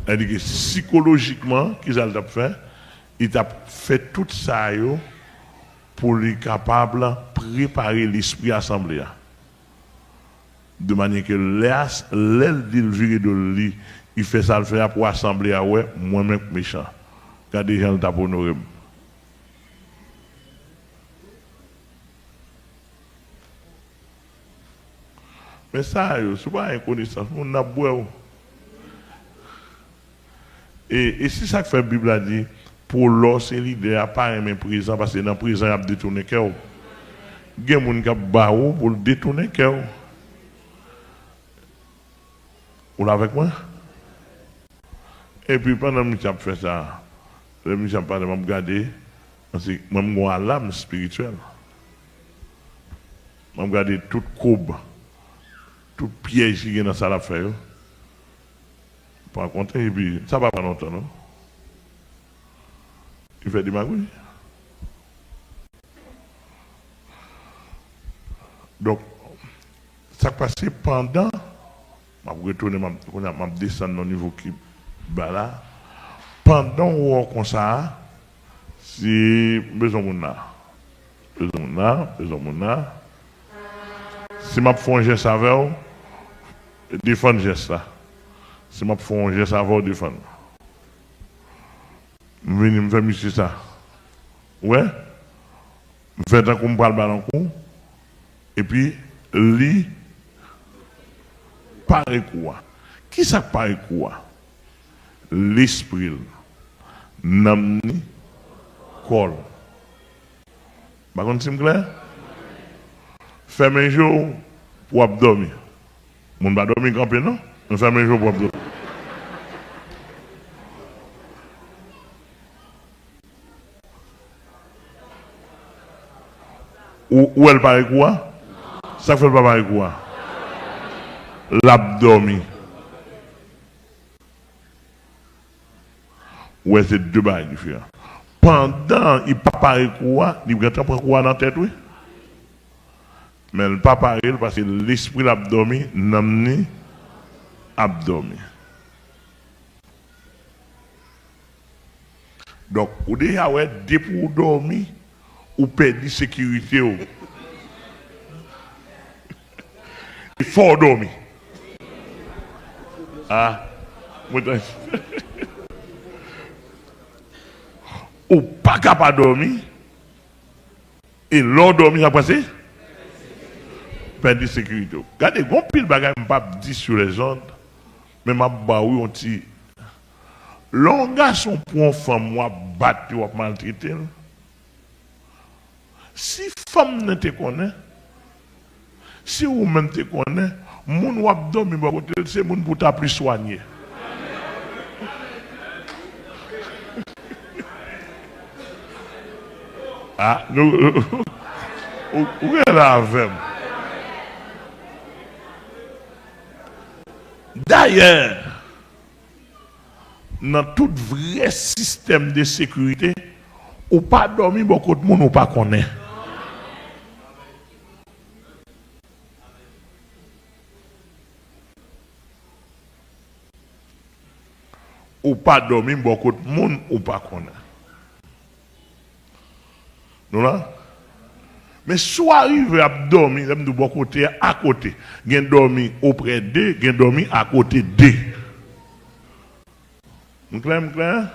Elle dit que psychologiquement, qu'ils ont fait, il a fait tout ça pour être capable de préparer l'esprit assemblée. De manière que l'aile dit le viré de lui, il fait ça le faire pour assembler à ouais, moi-même méchant. Quand des gens t'a honoré. Mais ça, c'est pas une connaissance, on a beau. Et si ça que fait la Bible a dit, pour l'os et l'idée à pas aimer prison, parce que dans la prison, il a détourné le cœur. Il y a des gens qui ont pour détourner le cœur. Vous l'avez avec moi? Et puis pendant que je fais ça, je me parle, je me regarde, je me vois l'âme spirituelle. Je me regarde toute courbe, tout piège qui est dans ça l'affaire. Par contre, et puis ça va pas longtemps, non? Il fait des magouilles. Donc, ça passe pendant, je vais retourner, je vais descendre au niveau qui est là. Pendant on comme ça, si besoin de besoin si je fais un geste avec, défendre geste là. Si je fais un geste avec, défendre. Je viens me faire monsieur ça. Ouais? Je fais tant qu'on me parle ballon coup. Et puis, lui, paraît quoi? Qui ça paraît quoi? L'esprit. Namni, col. Par contre, c'est clair? Ferme un jour pour dormir. Mon va dormir campé, non? On ferme un jour pour dormir. Où elle paraît quoi? Ça fait pas paraît quoi? L'abdomen. Ouais, c'est deux bails différents. Pendant, il pas paraît quoi? Il va prendre quoi dans la tête, oui? Mais il pas pareil parce que l'esprit l'abdomen n'amène abdomen. Donc, vous déjà, ouais, dès pour dormir, ou perdre la sécurité. Il faut dormir. Ah, ou pas capable de dormir, et l'on dormir à passer, perdre la sécurité. Regardez, bon pile bagage, je ne pas dire sur les ondes, mais je vais dire, l'on garçon pour une femme, moi, battre ou maltraiter. Si femme ne te connaît, si vous même te connaît, moun wap dormi c'est moun pour ta plus soigné. Ah, nous, où est la avec? D'ailleurs, dans tout vrai système de sécurité, ou pas dormi beaucoup de monde ou pas connaît. Ou pas dormir beaucoup de monde ou pas connaître. Nous là? Mais soit arrivé à dormir, même de bon côté à côté. Gen dormi auprès d'eux, gen dormi à côté d'eux. Vous clair?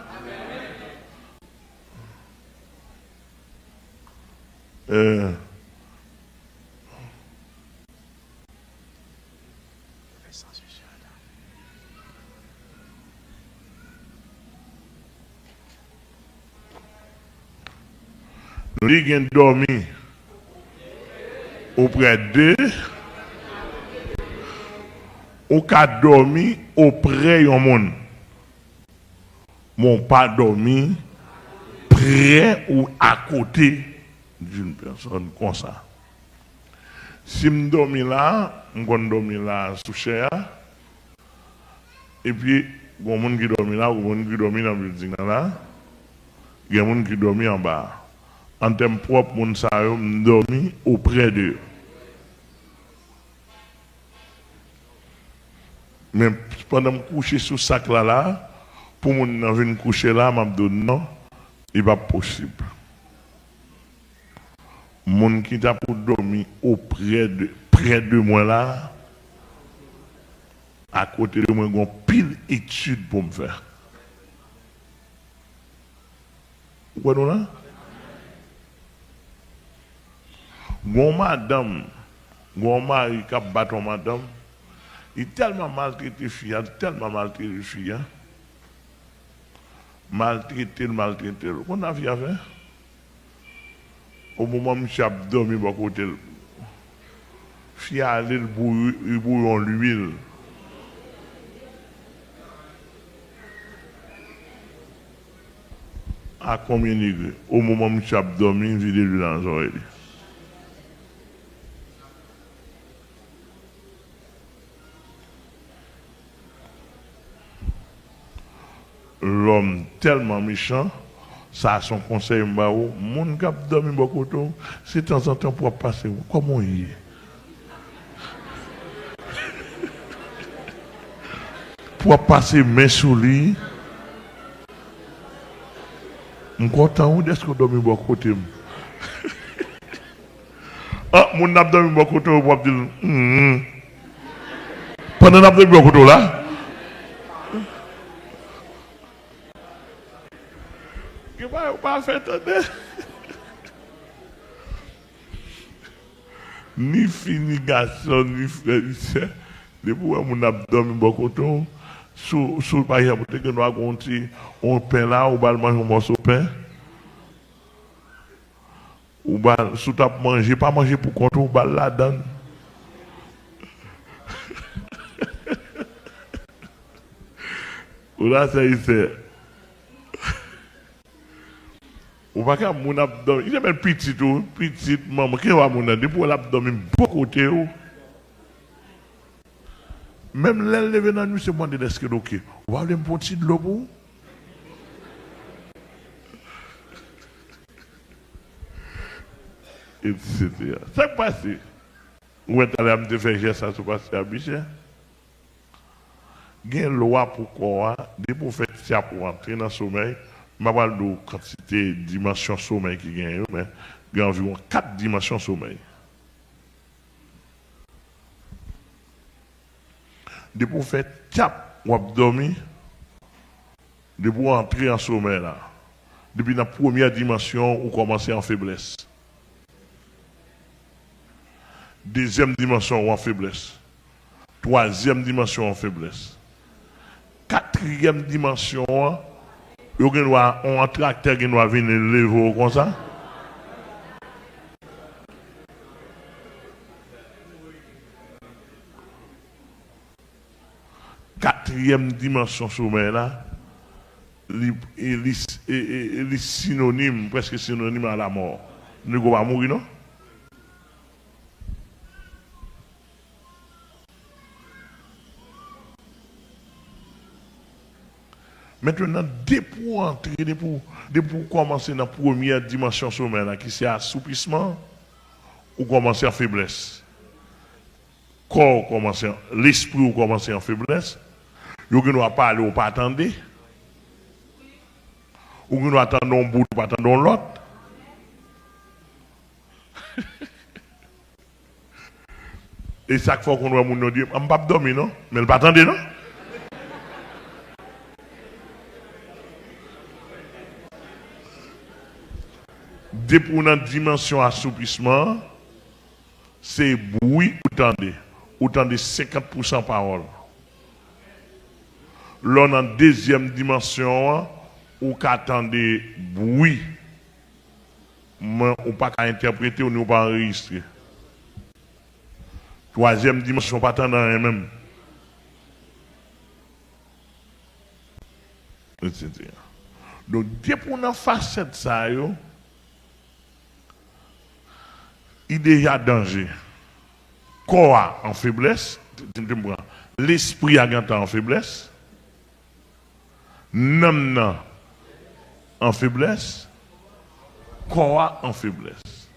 Lui gen dormi auprès d'eux, ou ka dormi auprès d'un monde. Mon pas dormi près ou à côté d'une personne comme ça. Si je dormi là, je dormi là sous chair, et puis, il y a des gens qui dorment là, il y a des gens qui dorment dans le building là, il y a des gens qui dorment en bas. En termes propres, les gens dorment auprès d'eux. Mais pendant que je couche sous ce sac là, pour mon venir coucher là, m'a dit non, il pas possible. Mon qui t'a pour dormir près de moi là, à côté de moi, j'ai pile étude pour me faire. Vous voyez là? Mon madame, mon mari qui a battu madame, il est tellement maltraité fille, tellement maltraité fille. Maltraité. On a vu avec. Au moment où je suis dormi à côté, fille a allé le bouillon l'huile. À combien de degrés? Au moment où je suis dormi, je vide l'huile dans les oreilles. L'homme tellement méchant, ça a son conseil, mon gars dormi beaucoup de temps, c'est de temps en temps pour passer. Comment il est? Pour passer main sous lui, je suis content d'être dormi beaucoup de temps. Ah, mon a dormi beaucoup de temps, pour dire, pendant que je dormi beaucoup de temps là, je ne vais pas faire attendre. Ni fille, ni garçon, ni frère, ni soeur. Depuis que mon a dormi beaucoup de temps, sous par exemple, dès que nous avons un pain là, ou va manger un morceau de pain, ou va sous tap manger, pas manger pour compte, ou va la donne. Ou là, c'est. Ou pas qu'à mon abdomen, il est même petit tout, petit maman, qui va mon abdomen, depuis l'abdomen, beaucoup de côté. Même l'élève dans la nuit, c'est moi de l'esque ok. Ou va aller me prendre de l'eau pour. Etc. Ça passe. Où est allé me faire ça, ça passe à Bichet? Il y a une loi pour quoi, des pour faire ça pour entrer dans le sommeil. Je ne sais pas la quantité de dimensions sommeil qui gagne, mais il y a environ 4 dimensions sommeil. De pour faire tap ou dormir, de pour entrer en sommeil là. Depuis la première dimension, on commence en faiblesse. Deuxième dimension, en faiblesse. Troisième dimension, en faiblesse. Quatrième dimension, on a un tracteur qui doit venir lever comme ça. Quatrième dimension sommeil là, est synonyme, presque synonyme à la mort. Nous ne pouvons pas mourir, non? Maintenant, dès pour entrer, dès pour commencer dans la première dimension sommeil là, qui c'est assoupissement, ou commencer en faiblesse. Corps commence, l'esprit commence en faiblesse. Vous ne doit pas aller ou pas attendre. Ou ne doit attendre un bout ou pas attendre l'autre. Et chaque fois qu'on doit nous dire, je ne vais pas dormir, non? Mais elle ne pas attendre, non? Dès pour une dimension assoupissement, c'est bruit ou tendez. Ou tendez 50% parole. Là, dans la deuxième dimension, ou qu'attendez bruit, mais ou pas qu'à interpréter ou ne pas enregistrer. Troisième dimension, pas attendre rien même. Etc. Donc, dès pour une facette ça, il y a déjà danger. Corps en faiblesse, l'esprit a en faiblesse, l'âme en faiblesse, corps en faiblesse.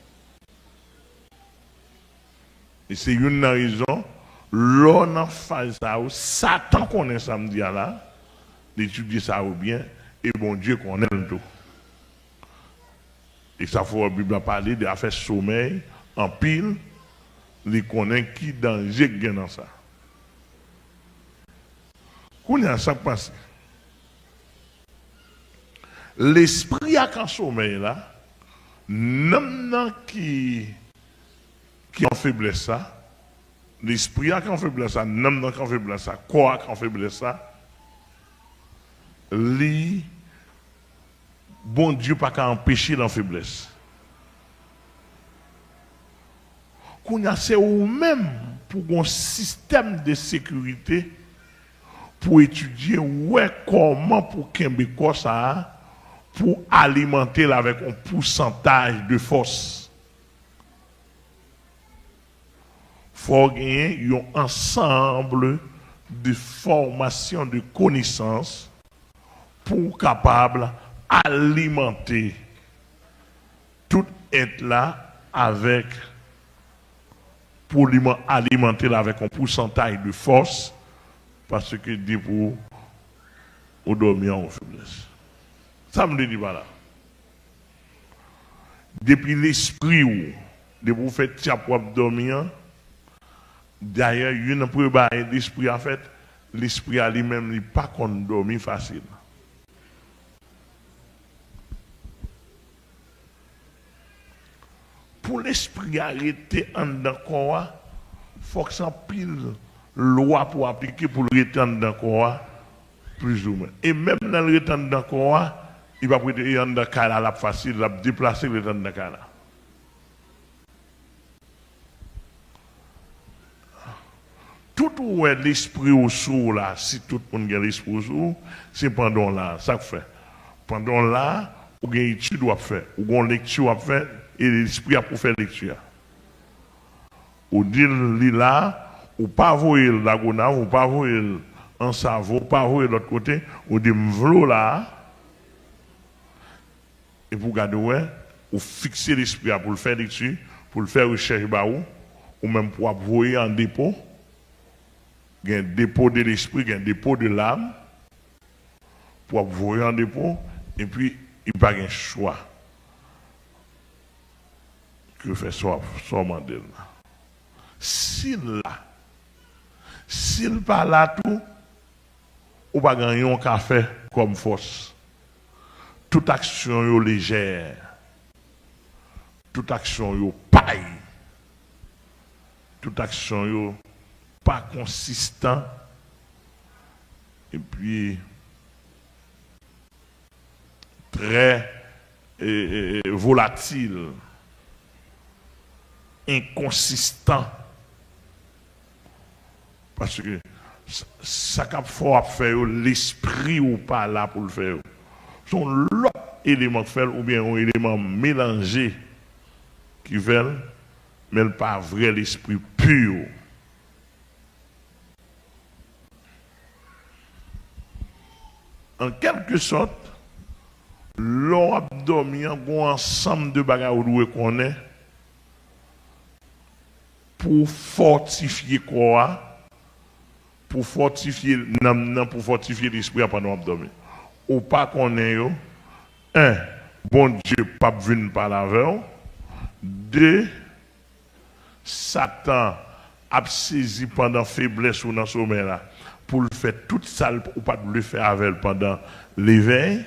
Et c'est une raison, l'on a fait ça, Satan connaît samedi là, d'étudier ça ou bien, et bon Dieu connaît le tout. Et ça faut la Bible parler de affaire sommeil, en pile, les connaît qui danger gagne dans ça. Qu'on a ça passé. L'esprit a qu'un sommeil là, non qui en faiblesse ça. L'esprit a qu'en faiblesse ça, non qu'en faiblesse ça, quoi qu'en faiblesse ça. Bon Dieu pas qu'à empêcher la faiblesse. Qu'on a c'est ou même pour un système de sécurité pour étudier comment pour Québécois ça pour alimenter avec un pourcentage de force. Faut gagner un ensemble de formation de connaissances pour capable alimenter tout être là avec pour alimenter là avec un pourcentage de force parce que dit pour dormir en faiblesse. Ça me dit pas là. Depuis l'esprit ou de vous faire tiens pour dormir. D'ailleurs, une preuve l'esprit en fait, l'esprit à lui-même n'est pas qu'on dormir facile. Pour l'esprit arrêter en dedans quoi, faut que ça pile loi pour appliquer pour le rester en dedans quoi, plus ou moins. Et même dans le rester en dedans quoi, il va prêter en dedans cas là facile, la déplacer le temps dedans cas là. Tout où est l'esprit au sourd là, si tout le monde a l'esprit au sourd, c'est pendant là, ça fait. Pendant là, ou une étude doit faire, ou une lecture à faire, et l'esprit a pour faire lecture. Ou dire là, ou pas voir la gona, ou pas voir en cerveau, pas voir l'autre côté, ou dire m'vlo là, et pour garder ou fixer l'esprit pour le faire lecture, pour le faire recherche ou même pour voir en dépôt. Il y a un dépôt de l'esprit, il y a un dépôt de l'âme pour voir en dépôt, et puis il n'y a pas de choix que fait soit Mandela. S'il pas là tout, ou pas gagner un café comme force. Toute action est légère, toute action est paille, toute action est pas consistant et puis très volatile, inconsistant. Parce que ça qu'il faut faire, l'esprit ou pas là pour le faire. Sont l'autre élément de faire ou bien un élément mélangé qui veulent, mais pas vrai l'esprit pur. En quelque sorte, l'on a dormi un ensemble de bagages qu'on est pour fortifier quoi, pour fortifier l'âme, pour fortifier l'esprit pendant l'abdomen. Ou pas qu'on est, bon Dieu, pas venu par la veille. Deux, Satan a saisi pendant faiblesse ou dans le sommeil là. Pour le faire toute ça, ou pas de le faire avec pendant l'éveil.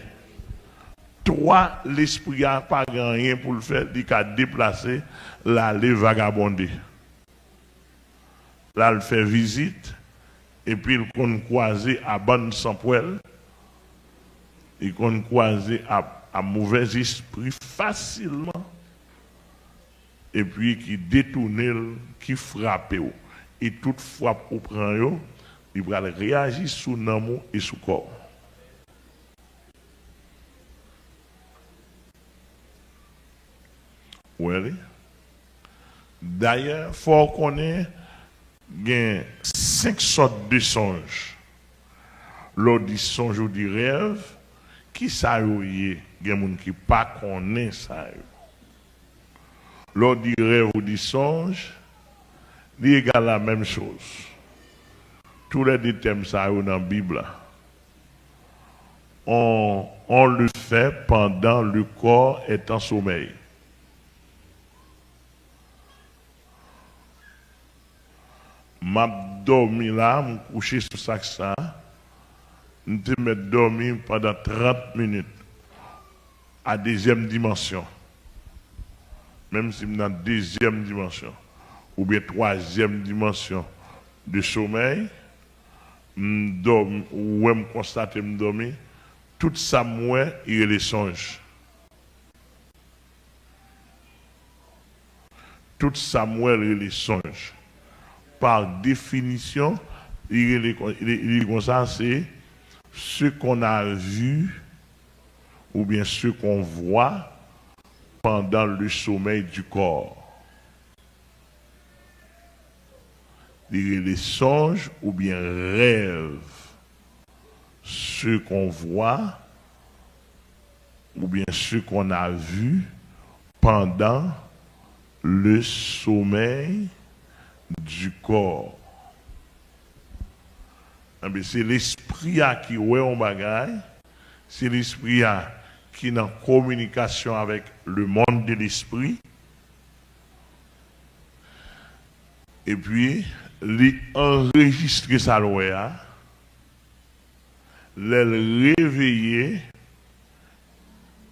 3, l'esprit n'a pas rien pour le faire, il a déplacé, là, les vagabonder. Là, il fait visite, et puis il compte croiser à bonne sans poêle, il compte croiser à mauvais esprit facilement, et puis qui détourne, qui frappe, et toute frappe au prend, il va réagir sous l'amour et sous le corps. Oui. D'ailleurs, il faut qu'on ait 5 sortes de songes. Lors du songe ou du rêve, qui ça y est, il y a des gens qui ne connaissent pas ça. Lors du rêve ou du songe, il y a la même chose. Tous les deux thèmes ça dans la Bible. on le fait pendant le corps est en sommeil. M'a dormi là, me coucher sur ça, me dormi pendant 30 minutes à deuxième dimension. Même si je suis dans deuxième dimension ou bien troisième dimension de sommeil, ou me constate me dormir, tout ça moi il y a les songes. Tout ça moi il y a les songes. Par définition, il est comme ça, c'est ce qu'on a vu ou bien ce qu'on voit pendant le sommeil du corps. Il y a les songes ou bien rêves, ce qu'on voit ou bien ce qu'on a vu pendant le sommeil du corps. C'est l'esprit qui est en bagaille, c'est l'esprit qui est en communication avec le monde de l'esprit. Et puis, il enregistre sa loi, les réveiller,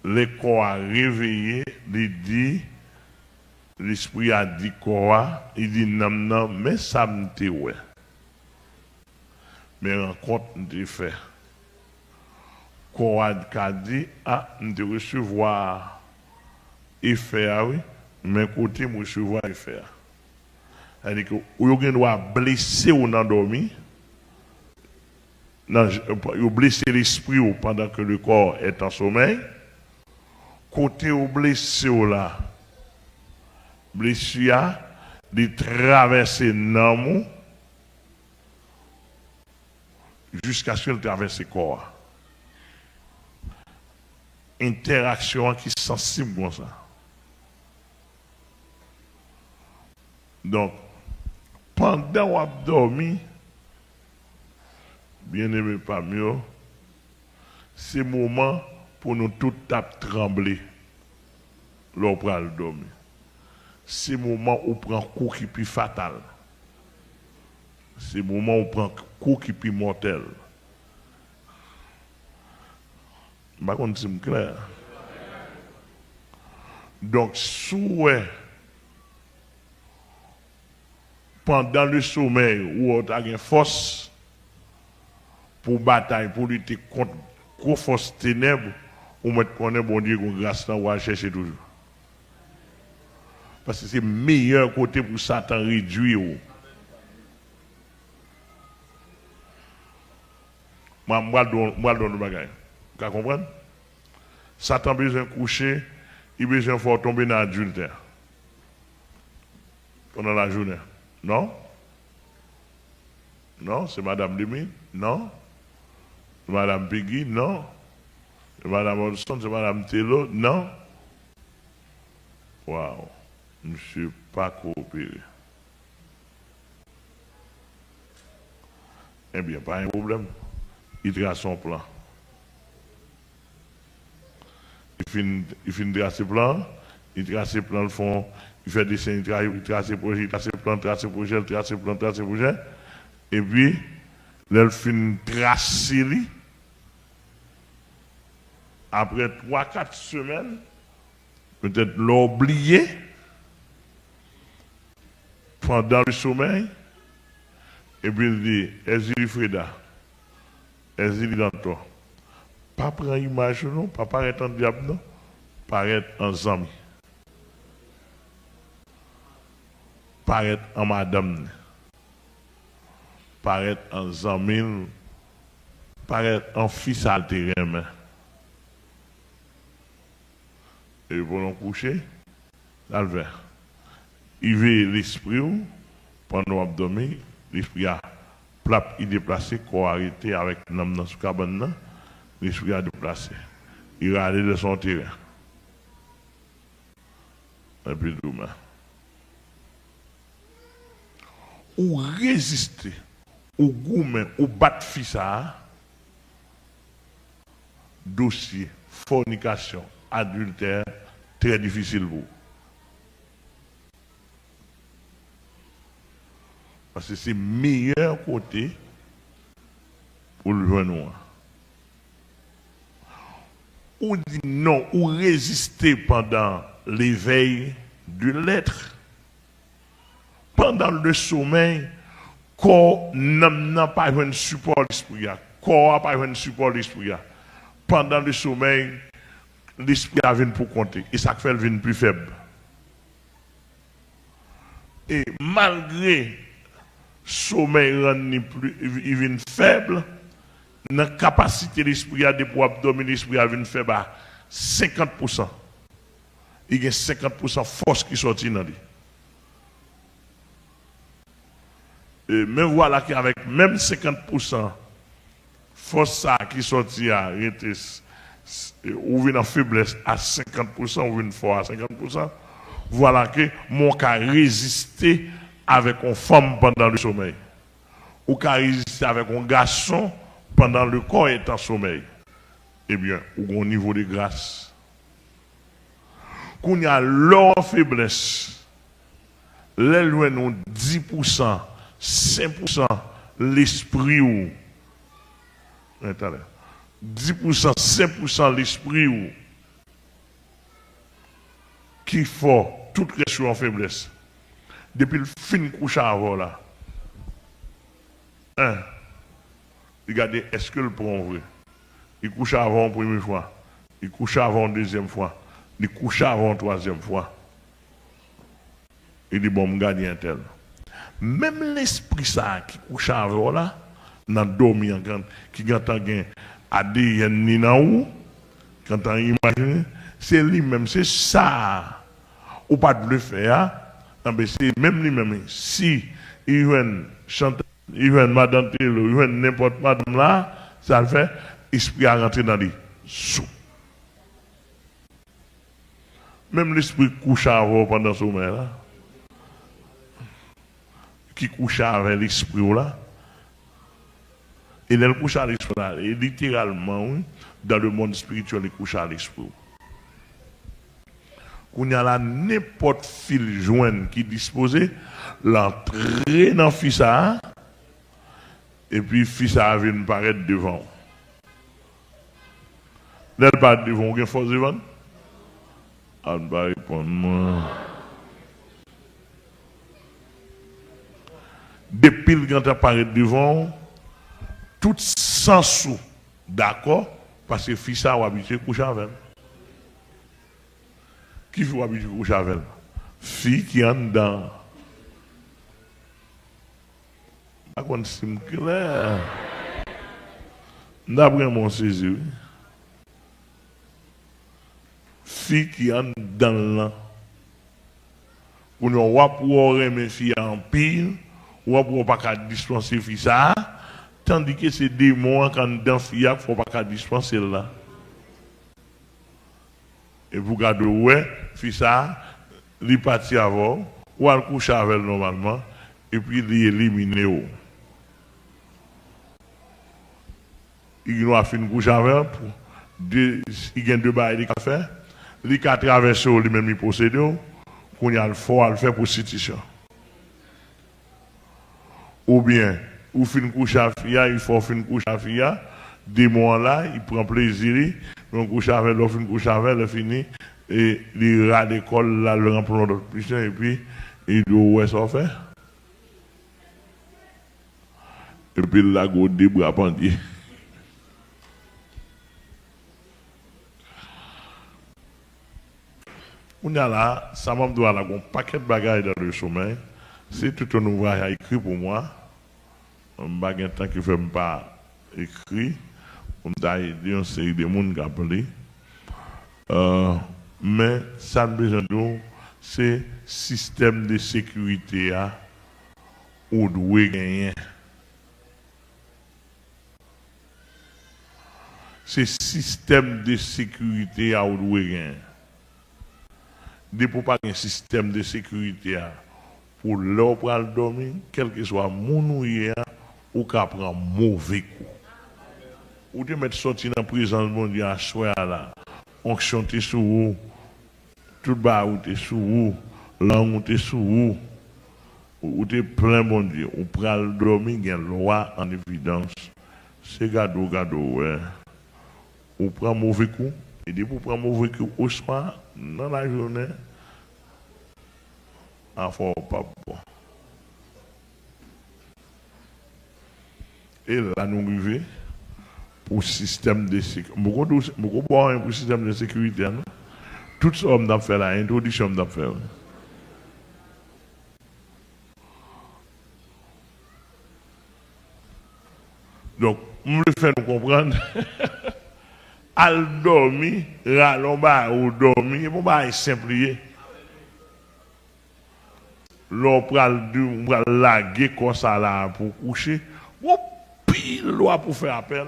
les corps réveillés, il dit, l'esprit a dit quoi, il dit non, mais ça me dit ouais. Mais rencontre me fait. Quoi a dit, me recevoir effet, oui, mais côté, me recevoir effet. C'est-à-dire que vous doit blesser ou non dormi, vous blessez l'esprit pendant que le corps est en sommeil. Côté vous blessé là, blessure de traverser l'amour jusqu'à ce qu'elle traverse le corps. Interaction qui est sensible comme ça. Donc, pendant qu'on a dormi, bien aimé pas mieux, c'est le moment pour nous tous trembler lorsqu'on a dormi. C'est le moment où on prend un coup qui est plus fatal. C'est le moment où on prend un coup qui est plus mortel. Je ne sais pas si c'est clair. Donc, souhait, pendant le sommeil, où on a une force pour bataille, pour lutter contre la force ténèbres, ou mettre connaître bon Dieu qu'on grâce là, ou à chercher toujours. Parce que c'est le meilleur côté pour Satan réduire. Moi, je donne le bagage. Vous comprenez? Satan a besoin de coucher, il a besoin de tomber dans l'adultère. Pendant la journée. Non? Non, c'est Madame Demi? Non? C'est Madame Peggy? Non? C'est Madame Olson? C'est Madame Tello? Non? Waouh! Je ne suis pas coopéré. Eh bien, pas un problème. Il trace son plan. Il finit de tracer plan, il trace le plan, il fait des dessins, il trace le projet, il trace le plan, trace le projet, il trace le plan, trace le projet. Et puis, il finit de tracer. Après 3-4 semaines, peut-être l'oublier pendant le sommeil. Et puis il dit, Ezili Freda, Ezili dans toi. Pas prendre image, non, pas paraître en diable, non, paraître en zami. Paraître en madame. Paraître en zami, paraître en fils altérien. Et pour nous coucher, dans le verre. Il veut l'esprit pendant l'abdomen, l'esprit a plat, il déplacé, corps arrêté avec l'homme dans ce cabane, l'esprit a déplacé. Il a allé de son terrain. Et puis demain. Ou résister, ou goumen, ou battre fils, dossier, fornication, adultère, très difficile pour vous. Parce que c'est le meilleur côté pour le joindre. Ou dit non, ou résister pendant l'éveil de l'être. Pendant le sommeil, corps n'a pas un support l'esprit. Corps n'a pas un support l'esprit. Pendant le sommeil, l'esprit vient pour compter. Et ça fait le vient plus faible. Et malgré sommeil il vient faible, la capacité de l'esprit de pouvoir dominer l'esprit vient faible à 50%. Il y a 50% force qui sortit dans lui. Mais voilà qu'avec même 50% force qui sortit à ou vient en faiblesse à 50% ou vient fort à 50%, voilà que mon cas résister avec une femme pendant le sommeil. Ou cas résister avec un garçon pendant le corps est en sommeil. Eh bien, au niveau de grâce. Quand il y a leur faiblesse, les loin nous 10%, 5% l'esprit ou 10%, 5% l'esprit ou qui fait toute question en faiblesse. Depuis le fin couche avant là. Regardez, est-ce que le prend vrai? Il couche avant la première fois, il couche avant la deuxième fois, il couche avant la troisième fois. Il dit bon, je gagne un tel. Même l'esprit ça qui couche avant là, dans le dormi, qui entend ADN ni dans où, quand on imagine, c'est lui-même, c'est ça. Ou pas de le faire, c'est même lui-même. Si il veut chanter, il veut madame Télo, il veut n'importe madame là, ça le fait, l'esprit a rentré dans lui. Même l'esprit couche avant pendant ce sommeil là. Qui couche avec l'esprit là. Et elle couche à l'esprit là. Et littéralement, oui, dans le monde spirituel, il couche à l'esprit. Quand il y a là n'importe fil joint qui disposé, l'entrée dans le fils à, et puis le fils à vient paraître devant. N'est pas devant, il y a force devant? On va répondre moi. Depuis le grand apparaît devant, tout sans sous, d'accord, parce que le fils a habitué à coucher avec elle. Qui faut habituer à coucher avec elle? Fille qui est en dedans. Pas qu'on c'est clair. D'après mon saisi. Fille qui est en dedans là. On va pouvoir aimer fille en pile, on va pouvoir pas dispenser fille ça. Tandis que c'est des mois quand dans fille, il ne faut pas dispenser là. Et vous regardez, ouais, fille ça, il est parti avant, ou elle couche avec elle normalement, et puis il est éliminé. Il a fait une couche avec elle, il y a deux bails qu'il a fait, il a traversé lui-même, il possède, qu'on y a le fort à le faire prostitution. Ou bien, ou fin couche à fille, il faut fin couche à fille, des mois là, il prend plaisir, on couche avec l'autre, fin couche avec elle, fini, et il ira à l'école, là, le remplit d'autres puissants, et puis, il dit, ouais, ça fait. Et puis, il a des bras pendus. On a là, ça m'a dit, un paquet de bagages dans le sommeil. C'est tout un ouvrage à écrit pour moi. Un bagage temps qui ne fait pas écrit. On a aidé une série de monde qui a appelé. Mais ça ne besoin de c'est système de sécurité où doit gagner. C'est système de sécurité où doit gagner. Depuis pas un système de sécurité pour l'eau pour le dormir, quel que soit mon ou qui prend mauvais coup. ou te mettre sorti dans la présence de mon Dieu à soi là. Onction t'es sous vous. Tout bas ou t'es sous vous. Langue ou t'es sous vous. Ou t'es plein bon Dieu. Ou pral dormir, il y a loi en évidence. C'est gado, ouais. Ou prend mauvais coup. Et dès pour prendre mauvais coup au soir, dans la journée, en fort pas bon. Et là, nous arrivons pour le système de sécurité. Beaucoup pour le système de sécurité. Non? Tout ce qu'on a fait là, l'introduction qu'on a fait. Donc, je me fais nous comprendre. Al dormi, ralomba ou dormi, il pas simplifier. L'on pral laguer comme ça là pour coucher. Ou pile loi pour faire appel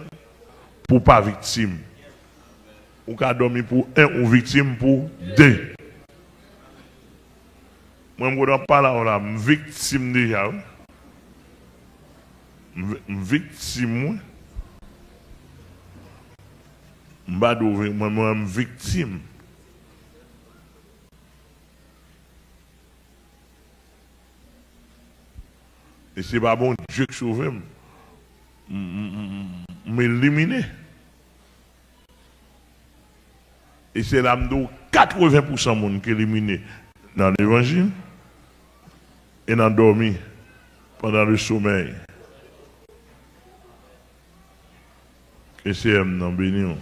pour pas victime. Ou ka dormi pour un ou victime pour deux. Moi je ne pas là victime déjà. Victime moi victime. Et c'est pas bon Dieu qui sauve m'éliminer. Et c'est là 80% de monde qui est éliminé dans l'évangile et dans dormi pendant le sommeil. Et c'est un béni.